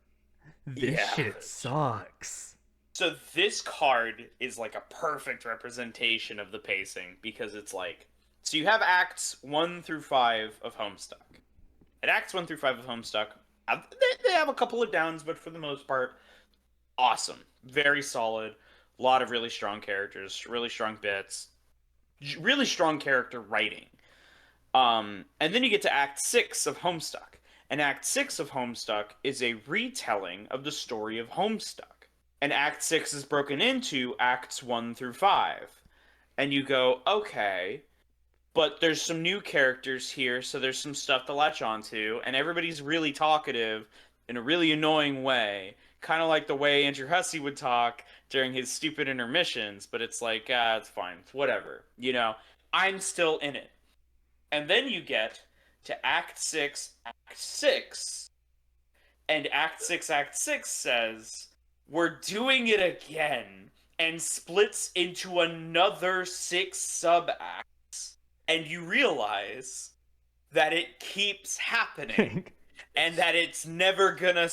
This shit sucks." So this card is like a perfect representation of the pacing, because it's like, so you have acts 1 through 5 of Homestuck. At acts 1 through 5 of Homestuck, they have a couple of downs, but for the most part, awesome. Very solid. A lot of really strong characters, really strong bits, really strong character writing. And then you get to Act 6 of Homestuck. And Act 6 of Homestuck is a retelling of the story of Homestuck. And Act 6 is broken into Acts 1 through 5. And you go, okay, but there's some new characters here, so there's some stuff to latch onto, and everybody's really talkative in a really annoying way. Kind of like the way Andrew Hussey would talk during his stupid intermissions, but it's like, it's fine, it's whatever. You know, I'm still in it. And then you get to Act 6, and Act 6 says, "We're doing it again," and splits into another 6 sub-acts, and you realize that it keeps happening. And that it's never gonna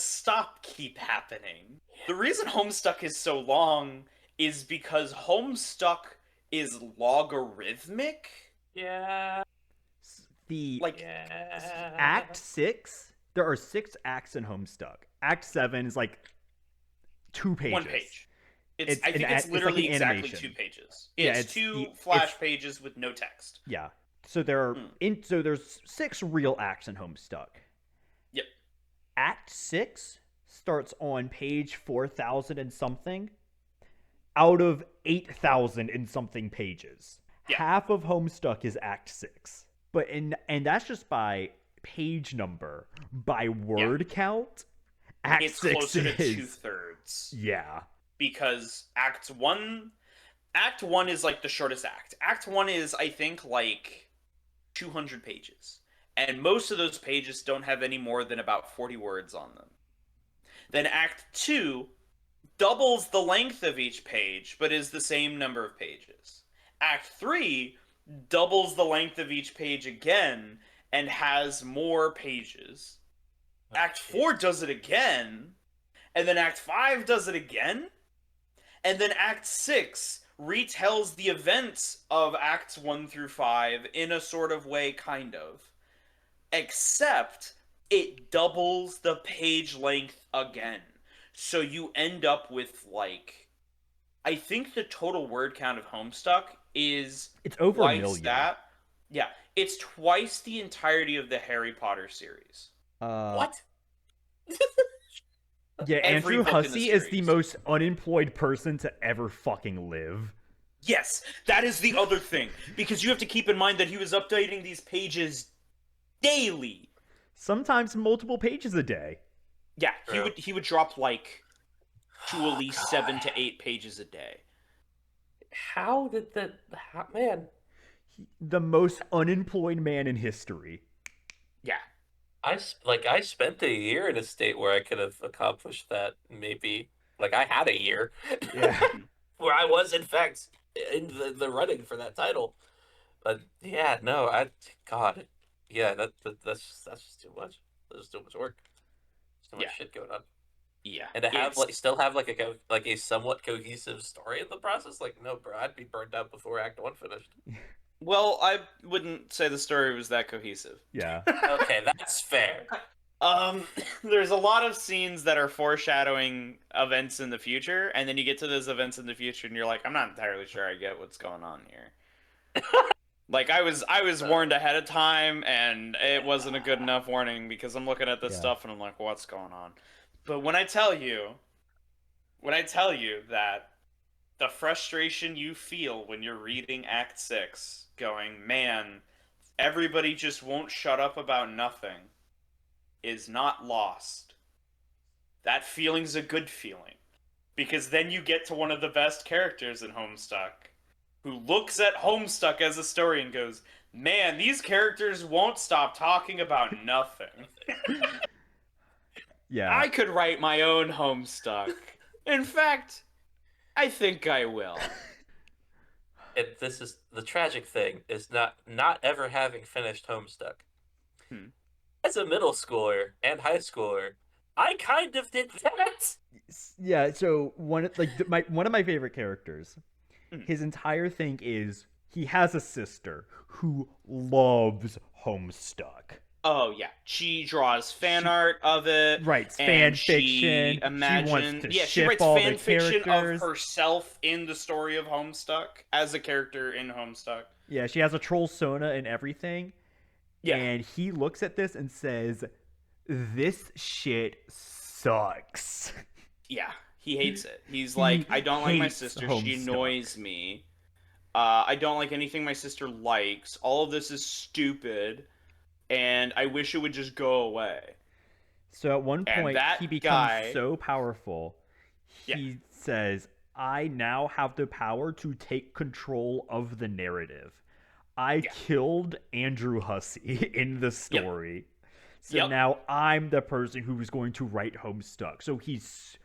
keep happening. The reason Homestuck is so long is because Homestuck is logarithmic. Yeah. The Like, Yeah. Act 6, there are 6 acts in Homestuck. Act 7 is like 2 pages. one page. I think it's like literally an exactly animation. 2 pages. Yeah, It's it's two the flash it's pages with no text. yeah. So there are Mm. so there's 6 real acts in Homestuck. Yep. Act 6 starts on page 4,000 and something out of 8,000 and something pages. Yeah. Half of Homestuck is Act 6. And that's just by page number. By word count, Act It's 6 closer to is 2/3. yeah. Because Act 1 is like the shortest act. Act 1 is, I think, like 200 pages. And most of those pages don't have any more than about 40 words on them. Then Act 2 doubles the length of each page, but is the same number of pages. Act 3 doubles the length of each page again and has more pages. Act 4 does it again, and then Act 5 does it again, and then Act 6 retells the events of Acts 1 through 5 in a sort of way, kind of. Except it doubles the page length again. So you end up with, like, I think the total word count of Homestuck is It's over a twice million. that. Yeah, it's twice the entirety of the Harry Potter series. What? Yeah, Every Andrew book in the Hussey is the series. most unemployed person to ever fucking live. Yes, that is the other thing. Because you have to keep in mind that he was updating these pages daily. Sometimes multiple pages a day. Yeah, True. he would drop like to at least 7 to 8 pages a day. How did man? The most unemployed man in history. Yeah. I spent a year in a state where I could have accomplished that. Maybe like I had a year Yeah. where I was in fact in the running for that title. But yeah, no, God, yeah, that's just too much. There's too much work. There's too much shit going on. Yeah. And to have still have like a somewhat cohesive story in the process, like no, bro, I'd be burned out before Act 1 finished. Well, I wouldn't say the story was that cohesive. Yeah. Okay, that's fair. There's a lot of scenes that are foreshadowing events in the future, and then you get to those events in the future, and you're like, I'm not entirely sure I get what's going on here. Like I was warned ahead of time, and it wasn't a good enough warning because I'm looking at this stuff and I'm like, what's going on? But when I tell you that the frustration you feel when you're reading Act 6, going, man, everybody just won't shut up about nothing, is not lost. That feeling's a good feeling. Because then you get to one of the best characters in Homestuck, who looks at Homestuck as a story and goes, man, these characters won't stop talking about nothing. Yeah. I could write my own Homestuck. In fact, I think I will. And this is the tragic thing: is not ever having finished Homestuck. As a middle schooler and high schooler, I kind of did that. Yeah. So one of my favorite characters, his entire thing is he has a sister who loves Homestuck. Oh yeah, she draws fan art of it. Writes fan fiction. She wants to she ship writes all fan the fiction of characters. herself in the story of Homestuck as a character in Homestuck. Yeah, she has a troll Sona and everything. Yeah. And he looks at this and says, "This shit sucks." Yeah, he hates it. He's like, I don't like my hates sister. She Homestuck. annoys me. I don't like anything my sister likes. All of this is stupid, and I wish it would just go away. So at one And point, that he becomes guy- so powerful, he Yeah. says, "I now have the power to take control of the narrative. I killed Andrew Hussey in the story. So now I'm the person who is going to write Homestuck." So he's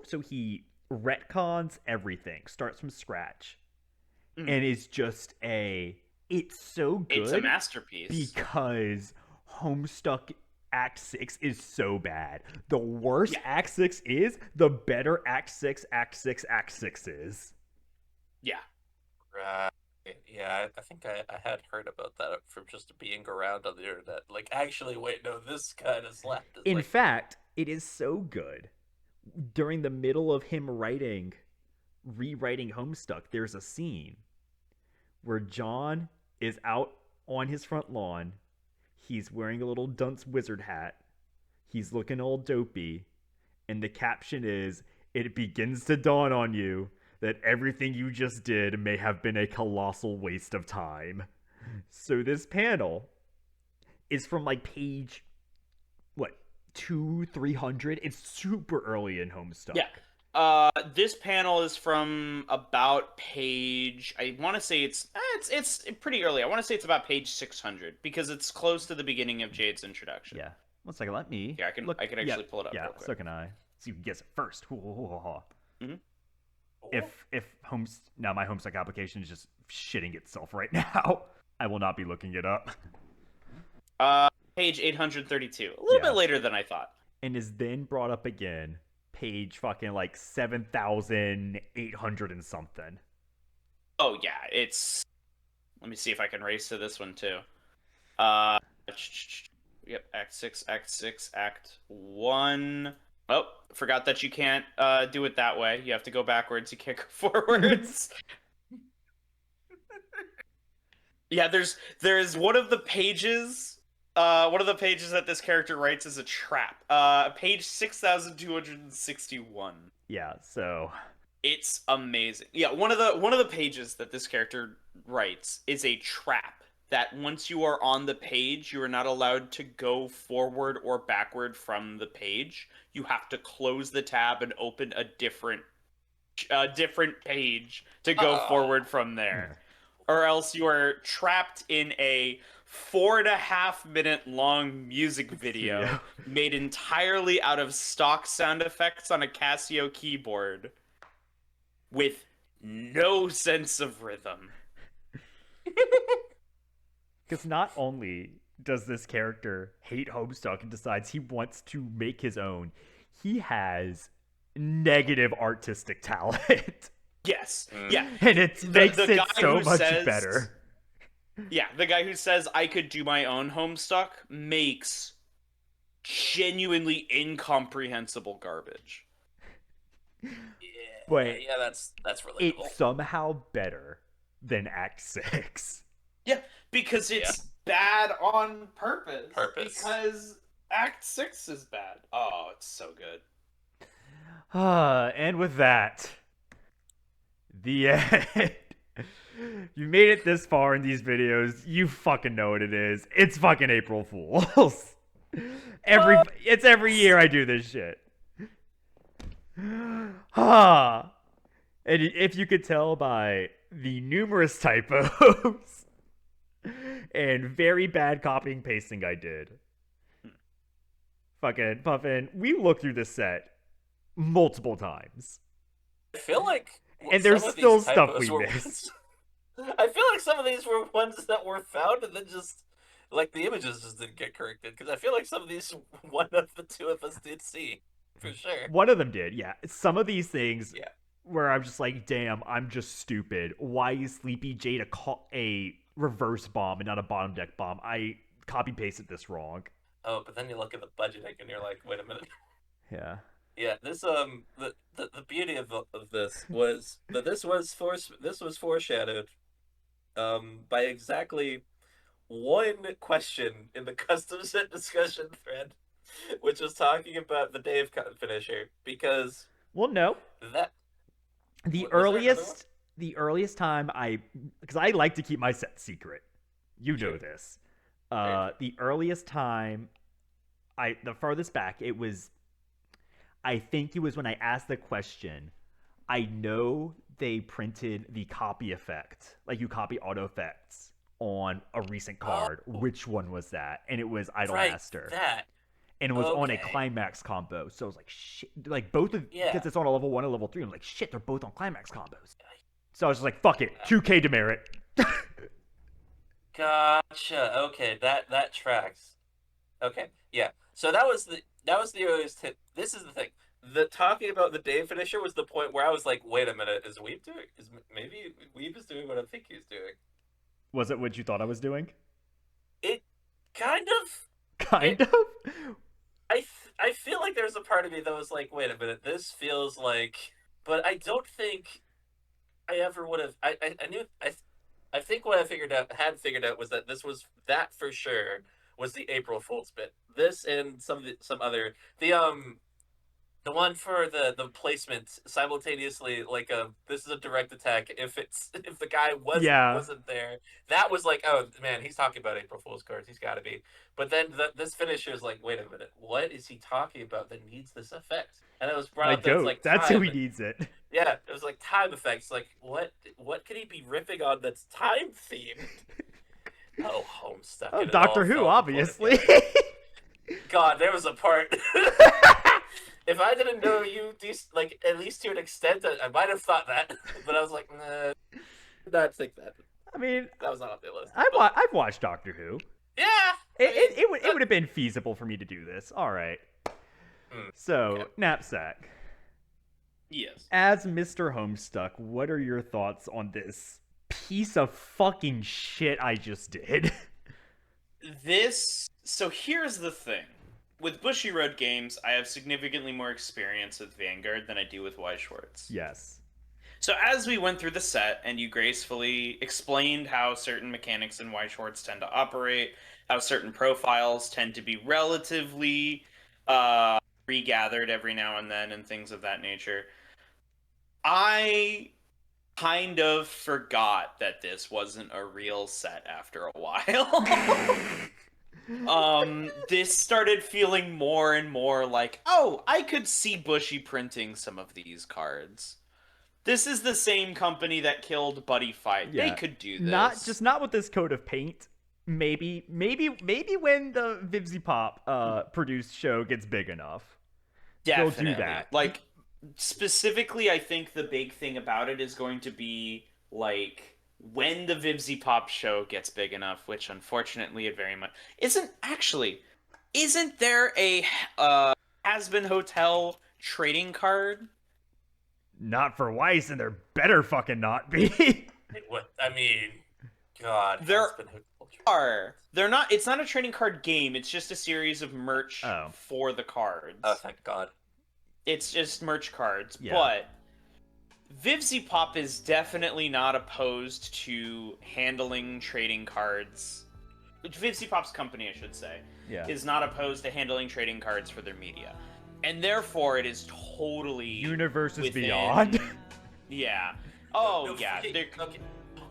so he retcons everything, starts from scratch, and is just it's so good. It's a masterpiece. Because Homestuck Act 6 is so bad. The worse Act 6 is, the better Act 6 is. Yeah. Right. Yeah, I think I had heard about that from just being around on the internet. Like, actually, wait, no, this kind of slapped. Is In like, fact, it is so good. During the middle of him rewriting Homestuck, there's a scene where John is out on his front lawn. He's wearing a little dunce wizard hat. He's looking all dopey. And the caption is, "It begins to dawn on you that everything you just did may have been a colossal waste of time." So this panel is from like page, what, 300? It's super early in Homestuck. Yeah. This panel is from about page. I want to say it's pretty early. I want to say it's about page 600 because it's close to the beginning of Jade's introduction. Yeah. One second, let me. Yeah, I can actually pull it up. Yeah, real quick. so can I. See who can guess it first. Mm-hmm. If now my Homestuck application is just shitting itself right now. I will not be looking it up. Page 832. A little bit later than I thought. And is then brought up again, page fucking like 7,800 and something. Oh yeah, it's. Let me see if I can race to this one too. Yep, Act 6, Act 1. Oh, forgot that you can't do it that way. You have to go backwards. You can't go forwards. Yeah, there's one of the pages. One of the pages that this character writes is a trap. Page 6,261. Yeah, so it's amazing. Yeah, one of the pages that this character writes is a trap. That once you are on the page, you are not allowed to go forward or backward from the page. You have to close the tab and open a different page to go forward from there. Or else you are trapped in a 4.5-minute long music video made entirely out of stock sound effects on a Casio keyboard with no sense of rhythm. Because not only does this character hate Homestuck and decides he wants to make his own, he has negative artistic talent. Yes. Yeah. And it makes it so much says, better. Yeah, the guy who says I could do my own Homestuck makes genuinely incomprehensible garbage. Yeah, that's relatable. It's somehow better than Act 6. Yeah, because it's bad on purpose. Because Act 6 is bad. Oh, it's so good. And with that, the end. You made it this far in these videos. You fucking know what it is. It's fucking April Fools. It's every year I do this shit. And if you could tell by the numerous typos and very bad copying pasting I did, fucking Puffin, we looked through this set multiple times. I feel like, and there's still stuff we missed. I feel like some of these were ones that were found and then just, like, the images just didn't get corrected. Because I feel like some of these, one of the two of us did see, for sure. One of them did, yeah. Some of these things where I'm just like, damn, I'm just stupid. Why is Sleepy Jade a reverse bomb and not a bottom deck bomb? I copy-pasted this wrong. Oh, but then you look at the budgeting and you're like, wait a minute. Yeah. Yeah, this the beauty of this was that this was foreshadowed by exactly one question in the custom set discussion thread, which was talking about the Dave finisher, because no, that the earliest time because I like to keep my set secret. You know this. The earliest time the farthest back, it was, I think it was when I asked the question. I know they printed the copy effect, like you copy auto effects on a recent card. Which one was that? And it was Idolmaster. And it was on a climax combo. So I was like, shit. Like both of, because it's on a level 1 and level 3. I'm like, shit, they're both on climax combos. So I was just like, fuck it, 2K demerit. Gotcha. Okay, that tracks. Okay, yeah. So that was the earliest hit. This is the thing. The talking about the Dave finisher was the point where I was like, wait a minute, is Weeb doing? Maybe Weeb is doing what I think he's doing? Was it what you thought I was doing? It kind of. Kind of. I feel like there's a part of me that was like, wait a minute, this feels like, but I don't think I ever would have. I knew. I think what I had figured out was that this was that for sure was the April Fool's bit. This and some other the one for the placement simultaneously, like this is a direct attack. If the guy wasn't there, that was like, oh man, he's talking about April Fool's cards. He's got to be. But then this finisher is like, wait a minute, what is he talking about that needs this effect? And it was brought up that's like that's time. who he needs it. Yeah, it was like time effects. Like what could he be ripping on that's time themed? Oh, Homestuck. Oh, Doctor Who, obviously. God, there was a part. If I didn't know you, like at least to an extent, I might have thought that, but I was like, nah, did not think that. I mean, that was not on the list. I've watched Doctor Who. Yeah, it would have been feasible for me to do this. All right. So, okay. Knapsack. Yes. As Mr. Homestuck, what are your thoughts on this piece of fucking shit I just did? So here's the thing. With Bushiroad games, I have significantly more experience with Vanguard than I do with Weiss Schwarz. Yes. So as we went through the set, and you gracefully explained how certain mechanics in Weiss Schwarz tend to operate, how certain profiles tend to be relatively regathered every now and then, and things of that nature, I kind of forgot that this wasn't a real set after a while. This started feeling more and more like, oh, I could see Bushy printing some of these cards. This is the same company that killed Buddy Fight. Yeah. They could do this. Not with this coat of paint. Maybe when the Vivzy Pop produced show gets big enough. Definitely. They'll do that. Like, specifically, I think the big thing about it is going to be, like, when the Vivzy Pop show gets big enough, which unfortunately it very much isn't there a Has-Been Hotel trading card? Not for Weiss, and there better fucking not be. What I mean, God, there are. They're not. It's not a trading card game. It's just a series of merch for the cards. Oh, thank God. It's just merch cards, but Vivzy Pop is definitely not opposed to handling trading cards. Vivzy Pop's company, I should say, is not opposed to handling trading cards for their media. And therefore, it is totally Universes Beyond. Yeah. Oh, no, yeah. Okay. Oh,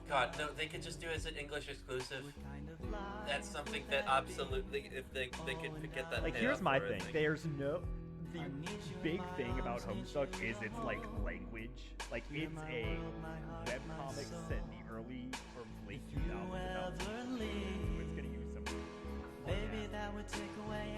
God, no, they could just do it as an English exclusive. That's something that absolutely, if they could get that. Like, here's my thing. There's no... The big thing about Homestuck is it's like language. Like it's a webcomic set in the early or late 2000s. So it's gonna use some. Baby, that would take away